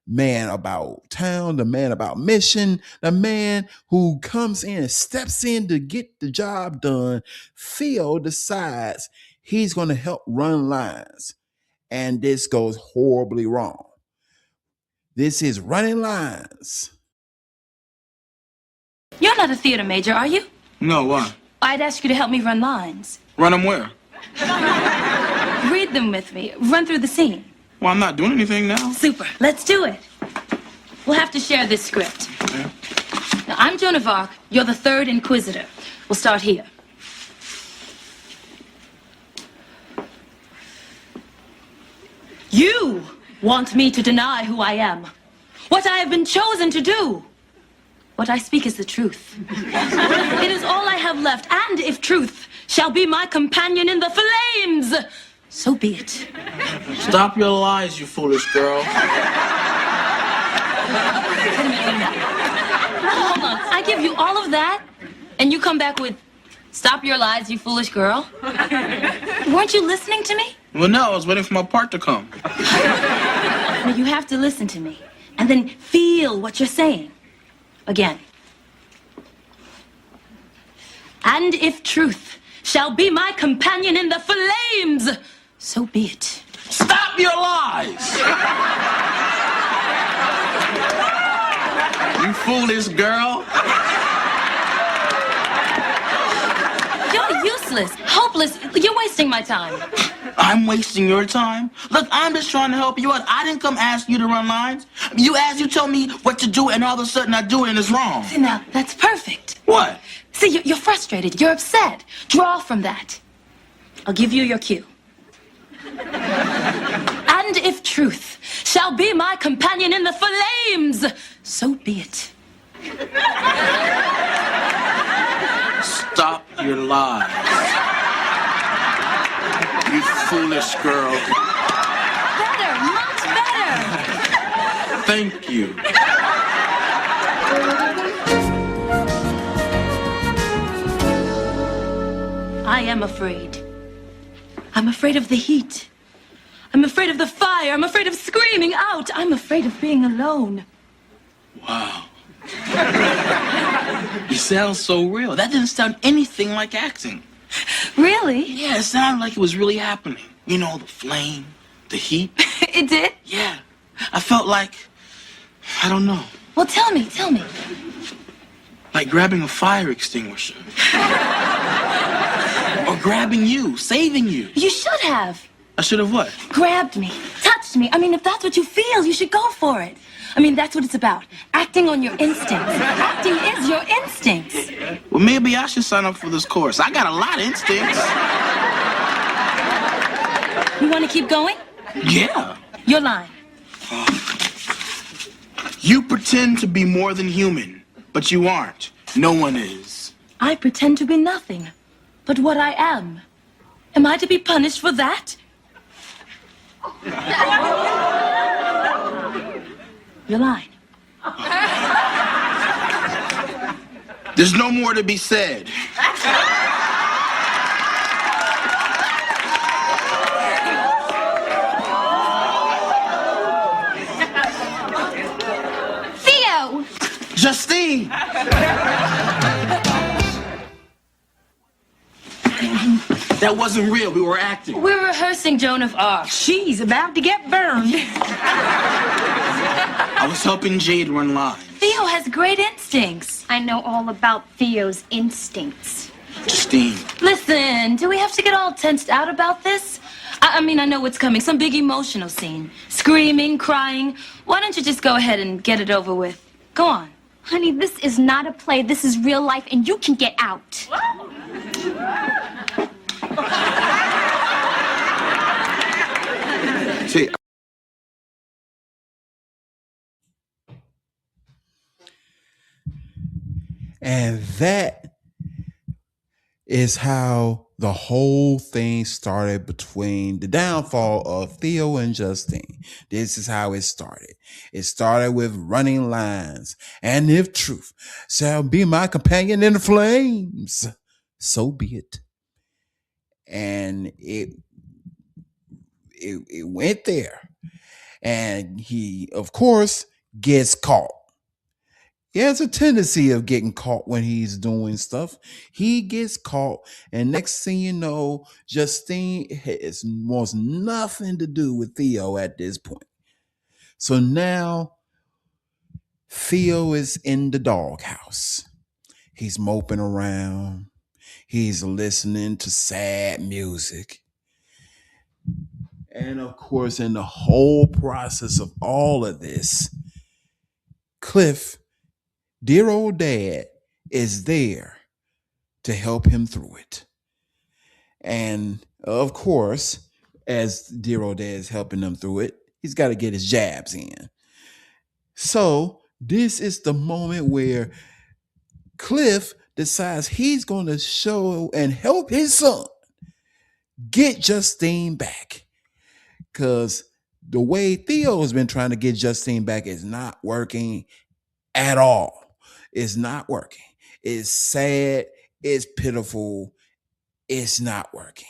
man about town, the man about mission, the man who comes in and steps in to get the job done, Theo decides he's going to help run lines. And this goes horribly wrong. This is Running Lines. You're not a theater major, are you? No, why? I'd ask you to help me run lines. Run them where? Read them with me. Run through the scene. Well, I'm not doing anything now. Super. Let's do it. We'll have to share this script. Okay. Now, I'm Joan of Arc. You're the third Inquisitor. We'll start here. You want me to deny who I am, what I have been chosen to do. What I speak is the truth. It is all I have left, and if truth shall be my companion in the flames, so be it. Stop your lies, you foolish girl. Hold on. I give you all of that, and you come back with, stop your lies, you foolish girl. Weren't you listening to me? Well, no, I was waiting for my part to come. Now, you have to listen to me, and then feel what you're saying. Again. And if truth shall be my companion in the flames, so be it. Stop your lies! You foolish girl. You're useless, hopeless. You're wasting my time. I'm wasting your time? Look, I'm just trying to help you out. I didn't come ask you to run lines. You tell me what to do, and all of a sudden I do it and it's wrong. See, now, that's perfect. What? See, you're frustrated. You're upset. Draw from that. I'll give you your cue. And if truth shall be my companion in the flames, so be it. Stop your lies. You foolish girl. Better, much better. Thank you. I am afraid. I'm afraid of the heat. I'm afraid of the fire. I'm afraid of screaming out. I'm afraid of being alone. Wow. You sound so real. That didn't sound anything like acting. Really? Yeah, it sounded like it was really happening. You know, the flame, the heat. It did? Yeah. I felt like, I don't know. Well, tell me. Like grabbing a fire extinguisher. Or grabbing you, saving you. You should have. I should have what? Grabbed me, touched me. I mean, if that's what you feel, you should go for it. I mean, that's what it's about. Acting on your instincts. Acting is your instincts. Well, maybe I should sign up for this course. I got a lot of instincts. You want to keep going? Yeah. You're lying. You pretend to be more than human, but you aren't. No one is. I pretend to be nothing, but what I am. Am I to be punished for that? You're lying. There's no more to be said. Theo! Justine! That wasn't real. We were acting. We're rehearsing Joan of Arc. She's about to get burned. I was helping Jade run lines. Theo has great instincts. I know all about Theo's instincts. Justine. Listen, do we have to get all tensed out about this? I mean, I know what's coming. Some big emotional scene. Screaming, crying. Why don't you just go ahead and get it over with? Go on. Honey, this is not a play. This is real life, and you can get out. See, and that is how the whole thing started between the downfall of Theo and Justine. This is how it started. It started with running lines. And if truth shall be my companion in the flames, so be it. And it went there. And he, of course, gets caught. He has a tendency of getting caught when he's doing stuff. He gets caught, and next thing you know, Justine wants nothing to do with Theo at this point. So now Theo is in the doghouse. He's moping around. He's listening to sad music. And of course, in the whole process of all of this, Cliff, dear old dad, is there to help him through it. And of course, as dear old dad is helping him through it, he's got to get his jabs in. So this is the moment where Cliff decides he's going to show and help his son get Justine back. Because the way Theo has been trying to get Justine back is not working at all. It's not working. It's sad. It's pitiful. It's not working.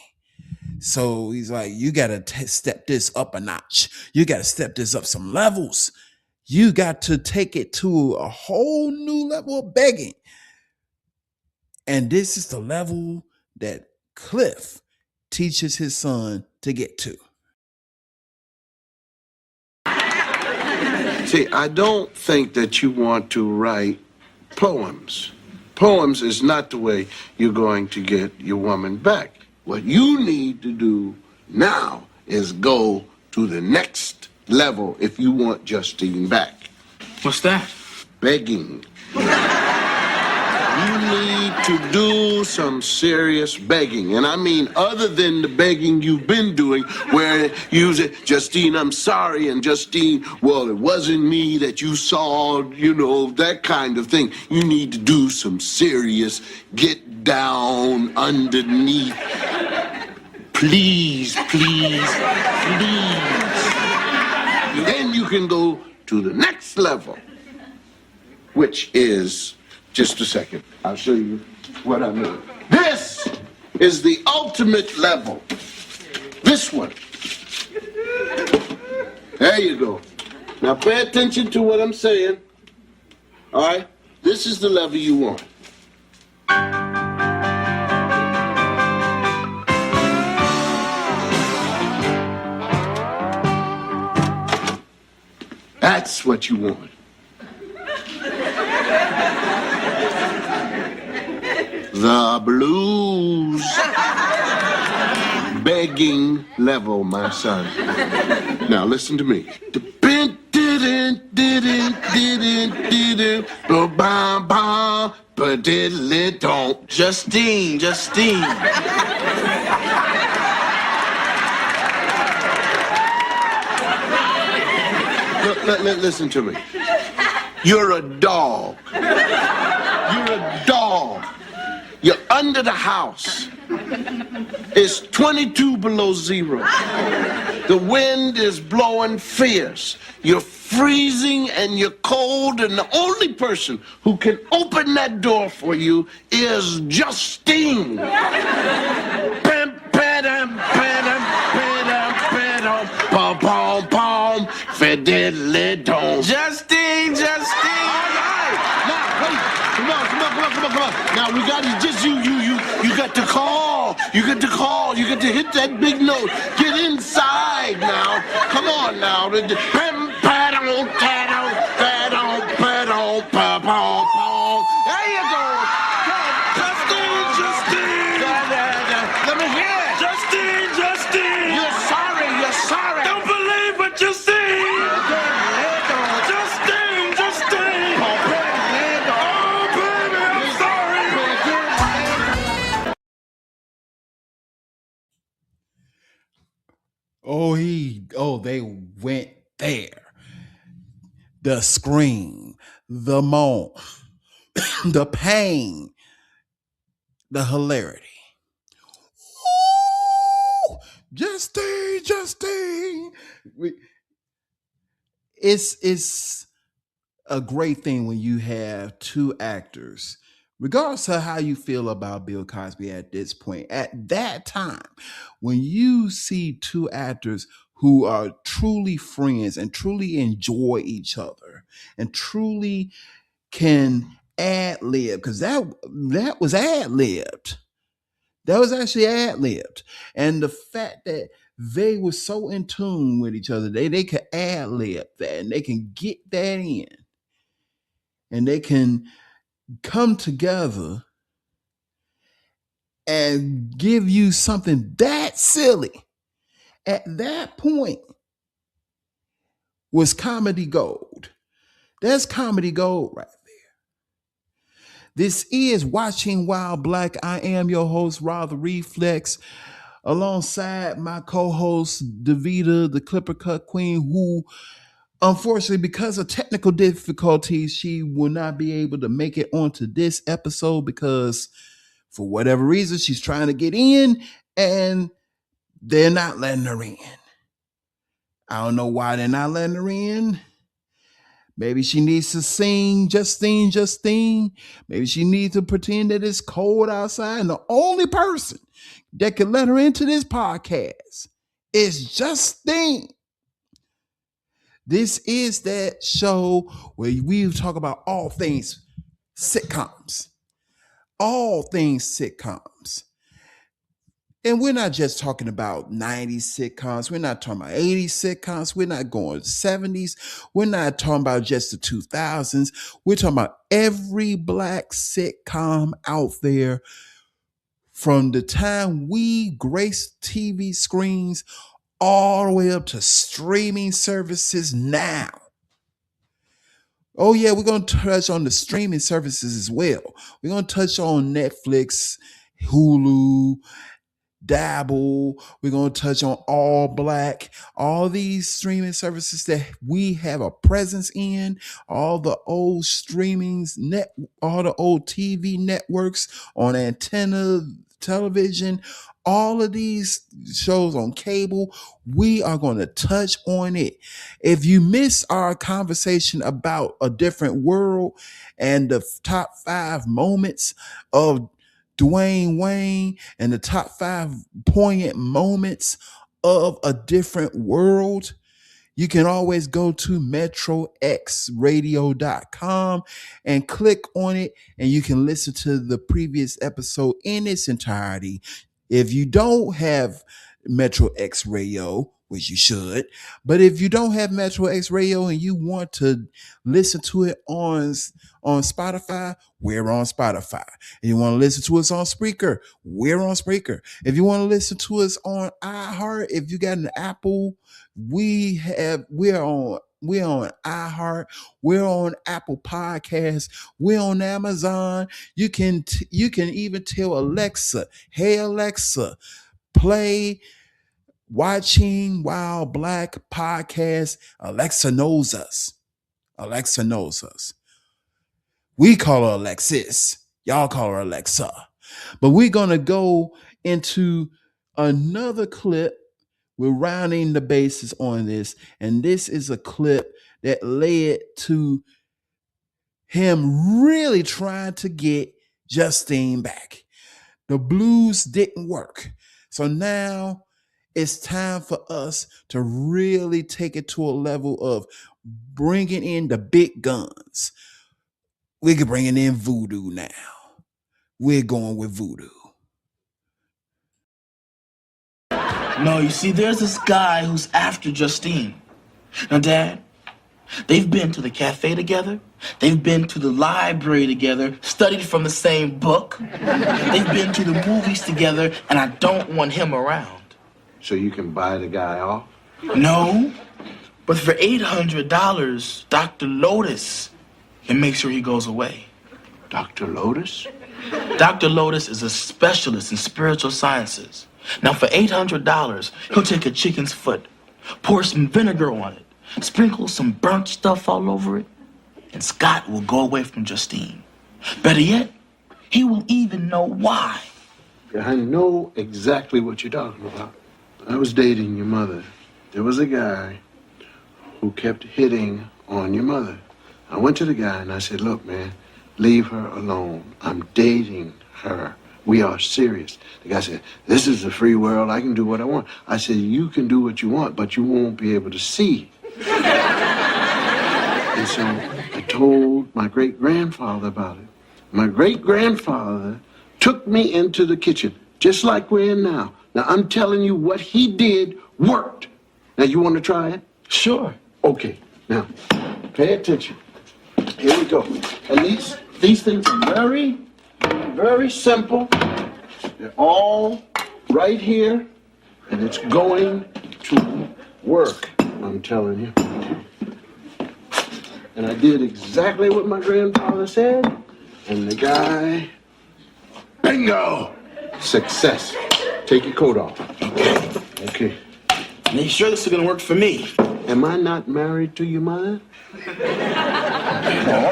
So he's like, you got to step this up a notch. You got to step this up some levels. You got to take it to a whole new level of begging. And this is the level that Cliff teaches his son to get to. See, I don't think that you want to write poems. Poems is not the way you're going to get your woman back. What you need to do now is go to the next level if you want Justine back. What's that? Begging. You need to do some serious begging. And I mean, other than the begging you've been doing, where you say, Justine, I'm sorry, and Justine, well, it wasn't me that you saw, that kind of thing. You need to do some serious get down underneath. Please, please, please. Then you can go to the next level, which is... Just a second. I'll show you what I mean. This is the ultimate level. This one. There you go. Now pay attention to what I'm saying. All right? This is the level you want. That's what you want. The blues begging level, my son. Now listen to me. Justine. Listen to me. You're a dog. You're a dog. You're under the house. It's 22 below zero. The wind is blowing fierce. You're freezing and you're cold, and the only person who can open that door for you is Justine. Justine. Now, wait. Come on. Now, we got it. Just you got to call. You get to hit that big note. Get inside now. Come on now. There you go. Justine. Let me hear it. Justine. You're sorry. Don't believe what you see. Justine. Oh, baby, I'm sorry. They went there. The scream, the moan, the pain, the hilarity. Ooh, Justine. It's a great thing when you have two actors, regardless of how you feel about Bill Cosby at this point. At that time, when you see two actors who are truly friends and truly enjoy each other and truly can ad lib, because that was ad libbed. That was actually ad libbed. And the fact that they were so in tune with each other, they could ad lib that and they can get that in. And they can come together and give you something that silly at that point was comedy gold. That's comedy gold right there. This is Watching While Black. I am your host, Rob the Reflex, alongside my co-host, Davita, the Clipper Cut Queen, who unfortunately, because of technical difficulties, she will not be able to make it onto this episode because for whatever reason, she's trying to get in and they're not letting her in. I don't know why they're not letting her in. Maybe she needs to sing Justine. Maybe she needs to pretend that it's cold outside. And the only person that can let her into this podcast is Justine. This is that show where we talk about all things sitcoms. All things sitcoms. And we're not just talking about 90s sitcoms. We're not talking about 80s sitcoms. We're not going 70s. We're not talking about just the 2000s. We're talking about every black sitcom out there from the time we graced TV screens all the way up to streaming services now. Oh yeah, we're going to touch on the streaming services as well. We're going to touch on Netflix, Hulu, Dabble. We're going to touch on All Black, all these streaming services that we have a presence in, all the old all the old TV networks on antenna television, all of these shows on cable. We are going to touch on it. If you miss our conversation about A Different World and the top 5 moments of Dwayne Wayne and the top 5 poignant moments of a different world, you can always go to metroxradio.com and click on it, and you can listen to the previous episode in its entirety. If you don't have Metro X Radio, which you should, but if you don't have Metro X Radio and you want to listen to it on Spotify, we're on Spotify. If you want to listen to us on Spreaker, we're on Spreaker. If you want to listen to us on iHeart, if you got an Apple, we're on iHeart, we're on Apple Podcasts, we're on Amazon. You can even tell Alexa, hey Alexa, play Watching While Black podcast. Alexa knows us. Alexa knows us. We call her Alexis. Y'all call her Alexa. But we're going to go into another clip. We're rounding the bases on this. And this is a clip that led to him really trying to get Justine back. The blues didn't work. So now it's time for us to really take it to a level of bringing in the big guns. We're bringing in voodoo now. We're going with voodoo. No, you see, there's this guy who's after Justine. Now, Dad, they've been to the cafe together. They've been to the library together, studied from the same book. They've been to the movies together, and I don't want him around. So you can buy the guy off? No, but for $800, Dr. Lotus can make sure he goes away. Dr. Lotus? Dr. Lotus is a specialist in spiritual sciences. Now, for $800, he'll take a chicken's foot, pour some vinegar on it, sprinkle some burnt stuff all over it, and Scott will go away from Justine. Better yet, he will even know why. I know exactly what you're talking about. I was dating your mother. There was a guy who kept hitting on your mother. I went to the guy and I said, look, man, leave her alone. I'm dating her. We are serious. The guy said, this is a free world. I can do what I want. I said, you can do what you want, but you won't be able to see. And so I told my great-grandfather about it. My great-grandfather took me into the kitchen, just like we're in now. Now, I'm telling you what he did worked. Now, you want to try it? Sure. Okay. Now, pay attention. Here we go. And these things are very, very simple. They're all right here, and it's going to work, I'm telling you. And I did exactly what my grandfather said, and the guy, bingo! Success. Take your coat off. Okay. Make sure this is gonna work for me. Am I not married to your mother? All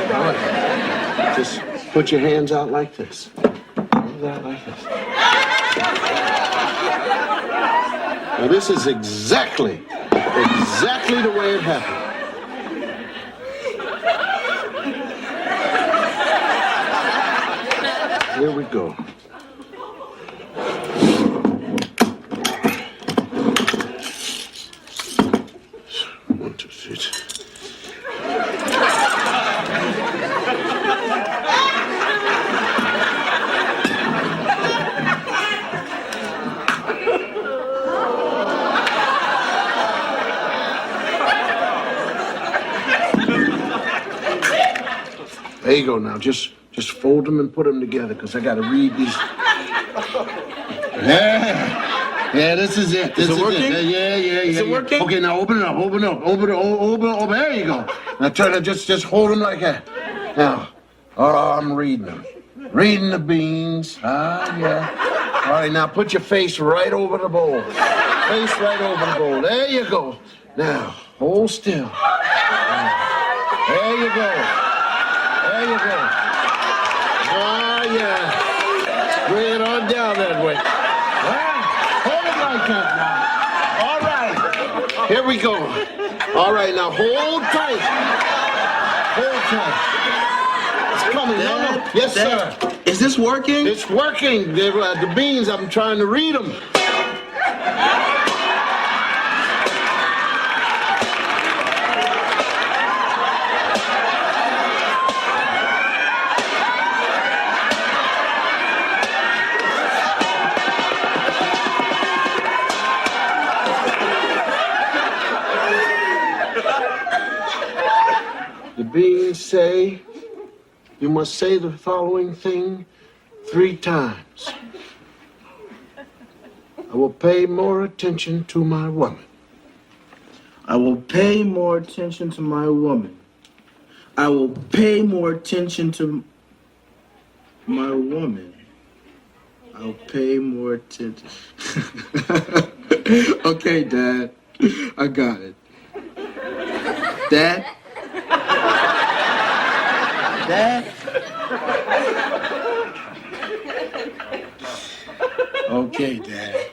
right. Just put your hands out like this. Hands out like this. Now this is exactly the way it happened. Here we go. One, two, three. There you go now. Just fold them and put them together, because I got to read these. Yeah, this is it. This is it working? Yeah. Is it working? Okay, now open it up. There you go. Now turn it. Just hold them like that. Now, I'm reading them. Reading the beans. Yeah. All right, now put your face right over the bowl. Face right over the bowl. There you go. Now, hold still. There you go. There you go. Yeah. Bring it on down that way. Hold it like that now. All right. Here we go. All right, now hold tight. Hold tight. It's coming. No. Yes, sir. Is this working? It's working. The beans, I'm trying to read them. beans say you must say the following thing 3 times. I will pay more attention to my woman. I will pay more attention to my woman. I will pay more attention to my woman. I'll pay more attention. Okay, Dad. I got it. Dad? Dad? Okay, Dad.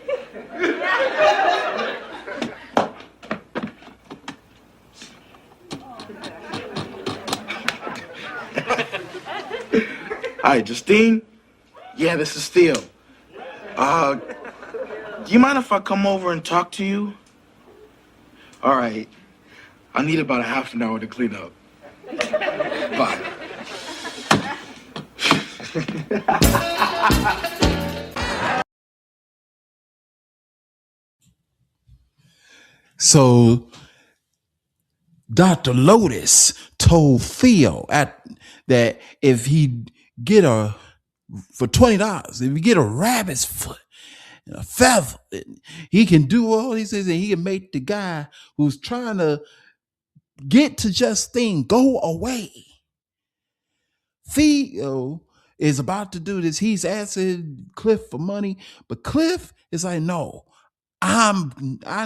Hi, Justine? Yeah, this is Theo. Do you mind if I come over and talk to you? All right. I need about a half an hour to clean up. Bye. So Dr. Lotus told Theo that if he get for $20, if you get a rabbit's foot and a feather, he can do all these things, and he can make the guy who's trying to get to Justine go away. Theo is about to do this. He's asking Cliff for money, but Cliff is like, no, I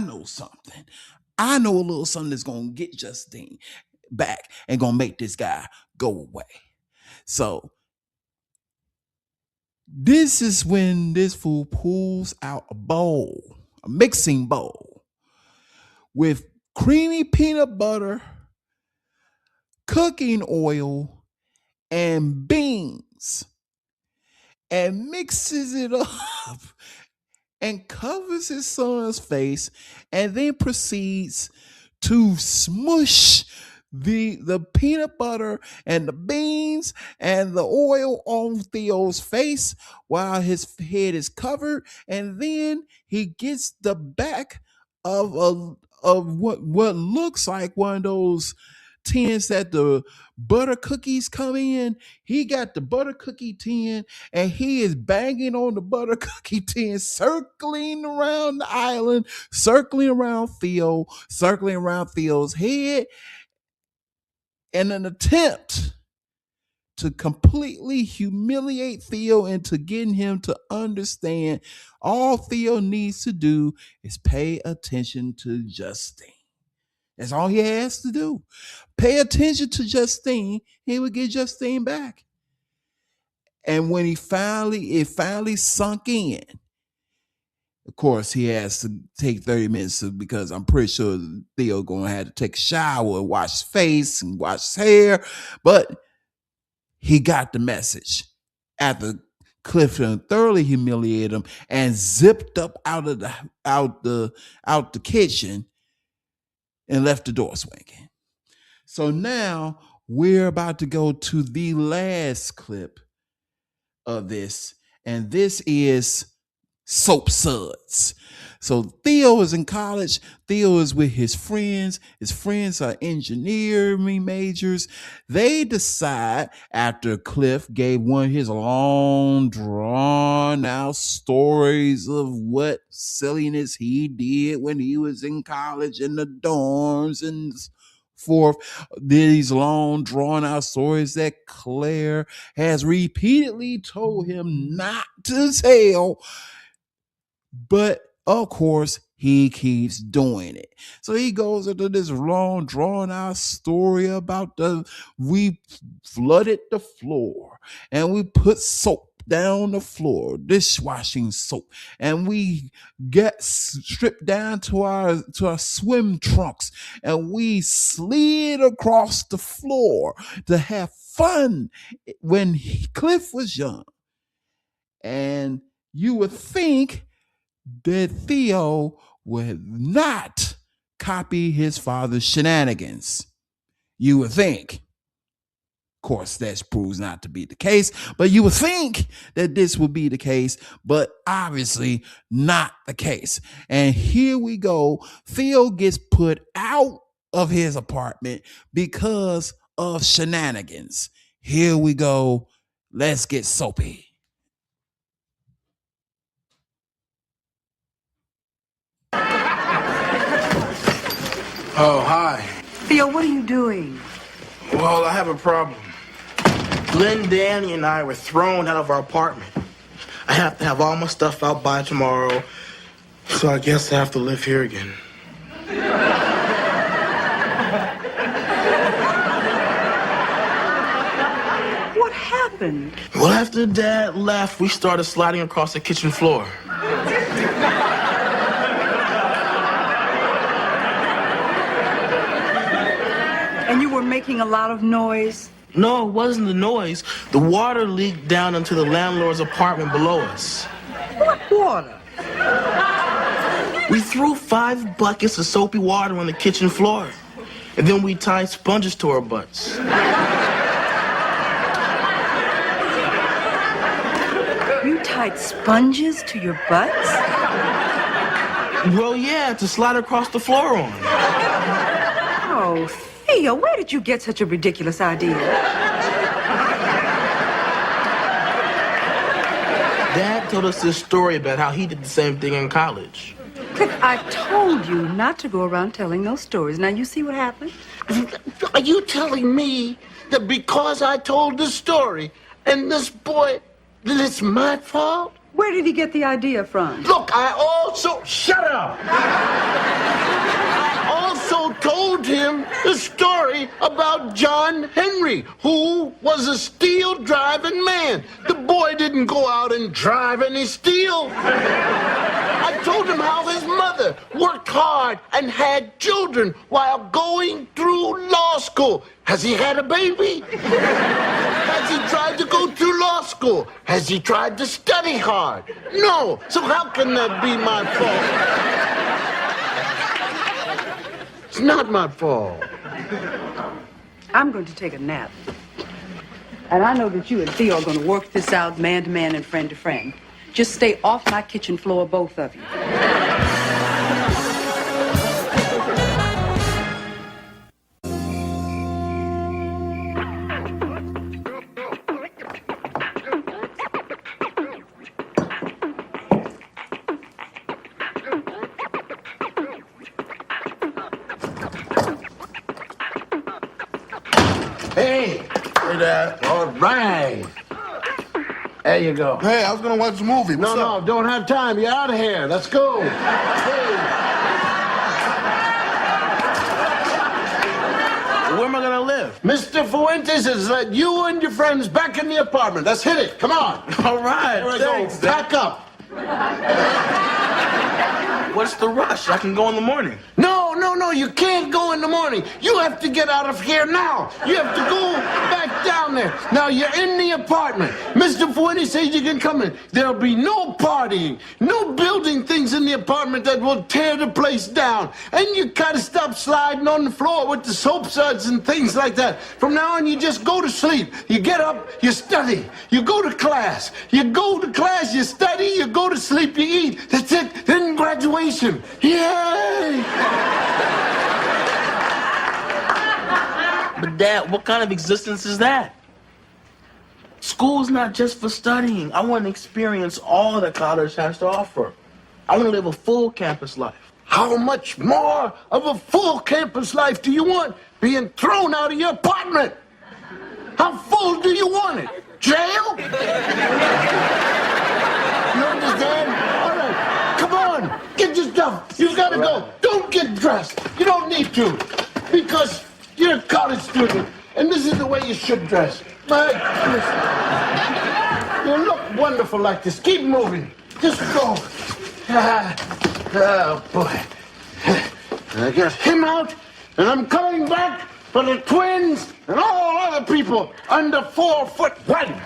know something. I know a little something that's gonna get Justine back and gonna make this guy go away. So this is when this fool pulls out a bowl, a mixing bowl with creamy peanut butter, cooking oil, and beans, and mixes it up and covers his son's face, and then proceeds to smush the peanut butter and the beans and the oil on Theo's face while his head is covered, and then he gets the back of what looks like one of those tins that the butter cookies come in. He got the butter cookie tin, and he is banging on the butter cookie tin, circling around the island, circling around Theo, circling around Theo's head, in an attempt to completely humiliate Theo into getting him to understand all Theo needs to do is pay attention to Justine. That's all he has to do. Pay attention to Justine, he would get Justine back. And when it finally sunk in, of course, he has to take 30 minutes because I'm pretty sure Theo going to have to take a shower, wash his face, and wash his hair. But he got the message after Clifton thoroughly humiliated him and zipped up out the kitchen and left the door swinging. So now we're about to go to the last clip of this, and this is soap suds. So Theo is in college. Theo is with his friends. His friends are engineering majors. They decide, after Cliff gave one of his long drawn out stories of what silliness he did when he was in college in the dorms and forth, these long drawn out stories that Claire has repeatedly told him not to tell. But of course, he keeps doing it. So he goes into this long, drawn out story about we flooded the floor and we put soap down the floor, dishwashing soap, and we get stripped down to our swim trunks, and we slid across the floor to have fun when Cliff was young. And you would think that Theo would not copy his father's shenanigans. You would think. Of course, that proves not to be the case, but you would think that this would be the case, but obviously not the case. And here we go. Theo gets put out of his apartment because of shenanigans. Here we go. Let's get soapy. Oh, hi. Theo, what are you doing? Well, I have a problem. Glenn, Danny, and I were thrown out of our apartment. I have to have all my stuff out by tomorrow, so I guess I have to live here again. What happened? Well, after Dad left, we started sliding across the kitchen floor. And you were making a lot of noise? No, it wasn't the noise. The water leaked down into the landlord's apartment below us. What water? We threw 5 buckets of soapy water on the kitchen floor, and then we tied sponges to our butts. You tied sponges to your butts? Well, yeah, to slide across the floor on. Oh, Theo, where did you get such a ridiculous idea? Dad told us this story about how he did the same thing in college. Cliff, I told you not to go around telling those stories. Now, you see what happened? Are you telling me that because I told the story and this boy, that it's my fault? Where did he get the idea from? Look, I also... Shut up! I also told him the story about John Henry, who was a steel-driving man. The boy didn't go out and drive any steel. I told him how his mother worked hard and had children while going through law school. Has he had a baby? Has he tried to go through law school? Has he tried to study hard? No. So how can that be my fault? It's not my fault. I'm going to take a nap. And I know that you and Theo are going to work this out man to man and friend to friend. Just stay off my kitchen floor, both of you. Hey. Hey, Dad. All right. There you go. Hey, I was gonna watch the movie. What's No, up? don't have time. You're out of here. Let's go. Hey. Where am I gonna live? Mr. Fuentes has let you and your friends back in the apartment. Let's hit it. Come on. All right, Here we thanks, go. Dad. Pack up. What's the rush? I can go in the morning. No, you can't go in the morning. You have to get out of here now. You have to go back down there. Now, you're in the apartment. Mr. Fuentes says you can come in. There'll be no partying, no building things in the apartment that will tear the place down. And you gotta stop sliding on the floor with the soap suds and things like that. From now on, you just go to sleep. You get up, you study. You go to class. You go to class, you study, you go to sleep, you eat. That's it. Then graduation. Yay! But Dad, what kind of existence is that? School's not just for studying. I want to experience all that college has to offer. I want to live a full campus life. How much more of a full campus life do you want? Being thrown out of your apartment? How full do you want it? Jail? You understand? All right, come on, get your stuff. You gotta go. Don't get dressed. You don't need to, because you're a college student, and this is the way you should dress. My goodness. You look wonderful like this. Keep moving. Just go. Oh, boy. I got him out, and I'm coming back for the twins and all other people under 4'1".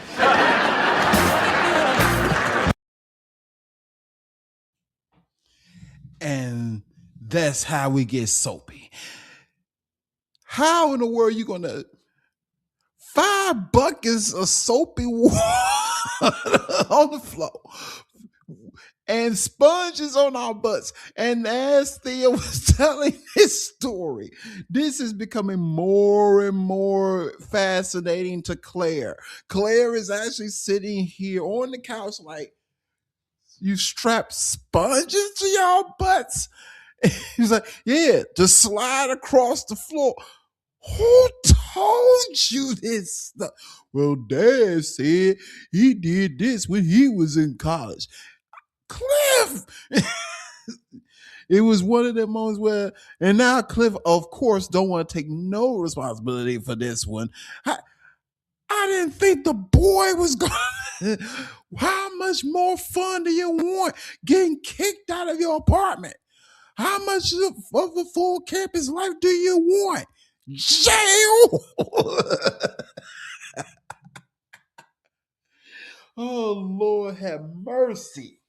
And that's how we get soapy. How in the world are you gonna 5 buckets of soapy water on the floor? and sponges on our butts. And as Theo was telling his story, this is becoming more and more fascinating to Claire. Claire is actually sitting here on the couch like, you strap sponges to y'all butts? He's like, yeah, just slide across the floor. Who told you this stuff? Well, Dad said he did this when he was in college. Cliff! It was one of the moments where, and now Cliff, of course, don't want to take no responsibility for this one. I didn't think the boy was going to. How much more fun do you want getting kicked out of your apartment? How much of a full campus life do you want? Jail! Oh, Lord have mercy.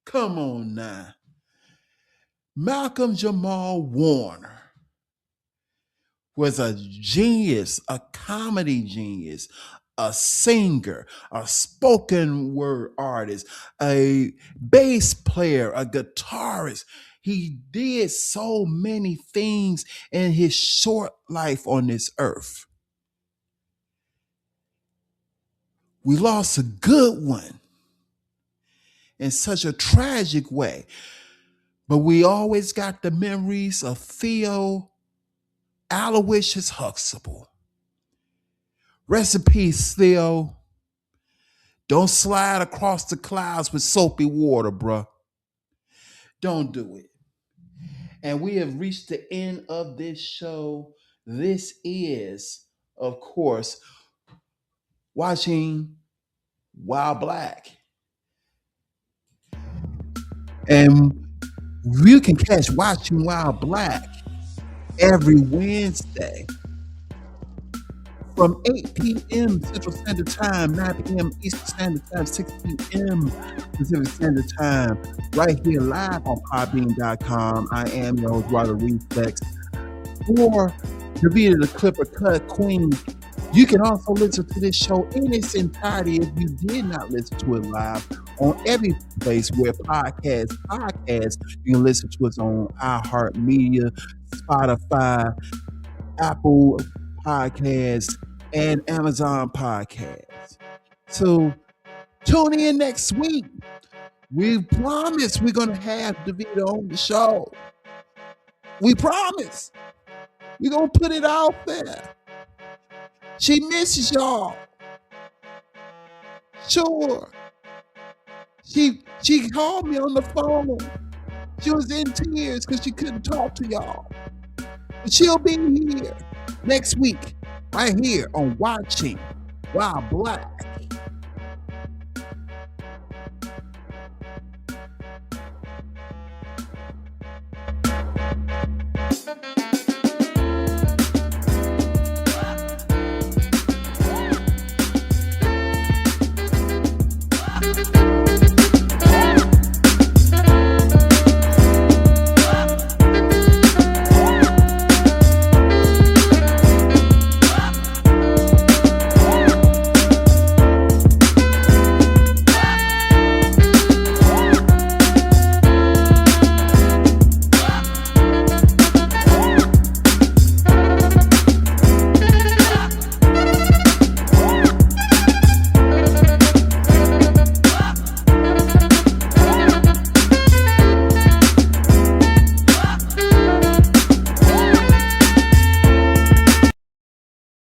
Come on now. Malcolm-Jamal Warner was a genius, a comedy genius, a singer, a spoken word artist, a bass player, a guitarist. He did so many things in his short life on this earth. We lost a good one in such a tragic way, but we always got the memories of Theo Aloysius Huxtable. Rest in peace, Theo. Don't slide across the clouds with soapy water, bruh. Don't do it. And we have reached the end of this show. This is, of course, Watching While Black. And you can catch Watching While Black every Wednesday from 8 p.m. Central Standard Time, 9 p.m. Eastern Standard Time, 6 p.m. Pacific Standard Time, right here live on Podbean.com. I am your host, Robert Reflex. For Davita the Clipper Cut Queen, you can also listen to this show in its entirety if you did not listen to it live on every place where podcasts. You can listen to us on iHeartMedia, Spotify, Apple Podcasts, and Amazon Podcasts. So tune in next week. We promise we're going to have Davita on the show. We promise. We're going to put it out there. She misses y'all. Sure. She called me on the phone. She was in tears because she couldn't talk to y'all. But she'll be here next week, right here on Watching While Black.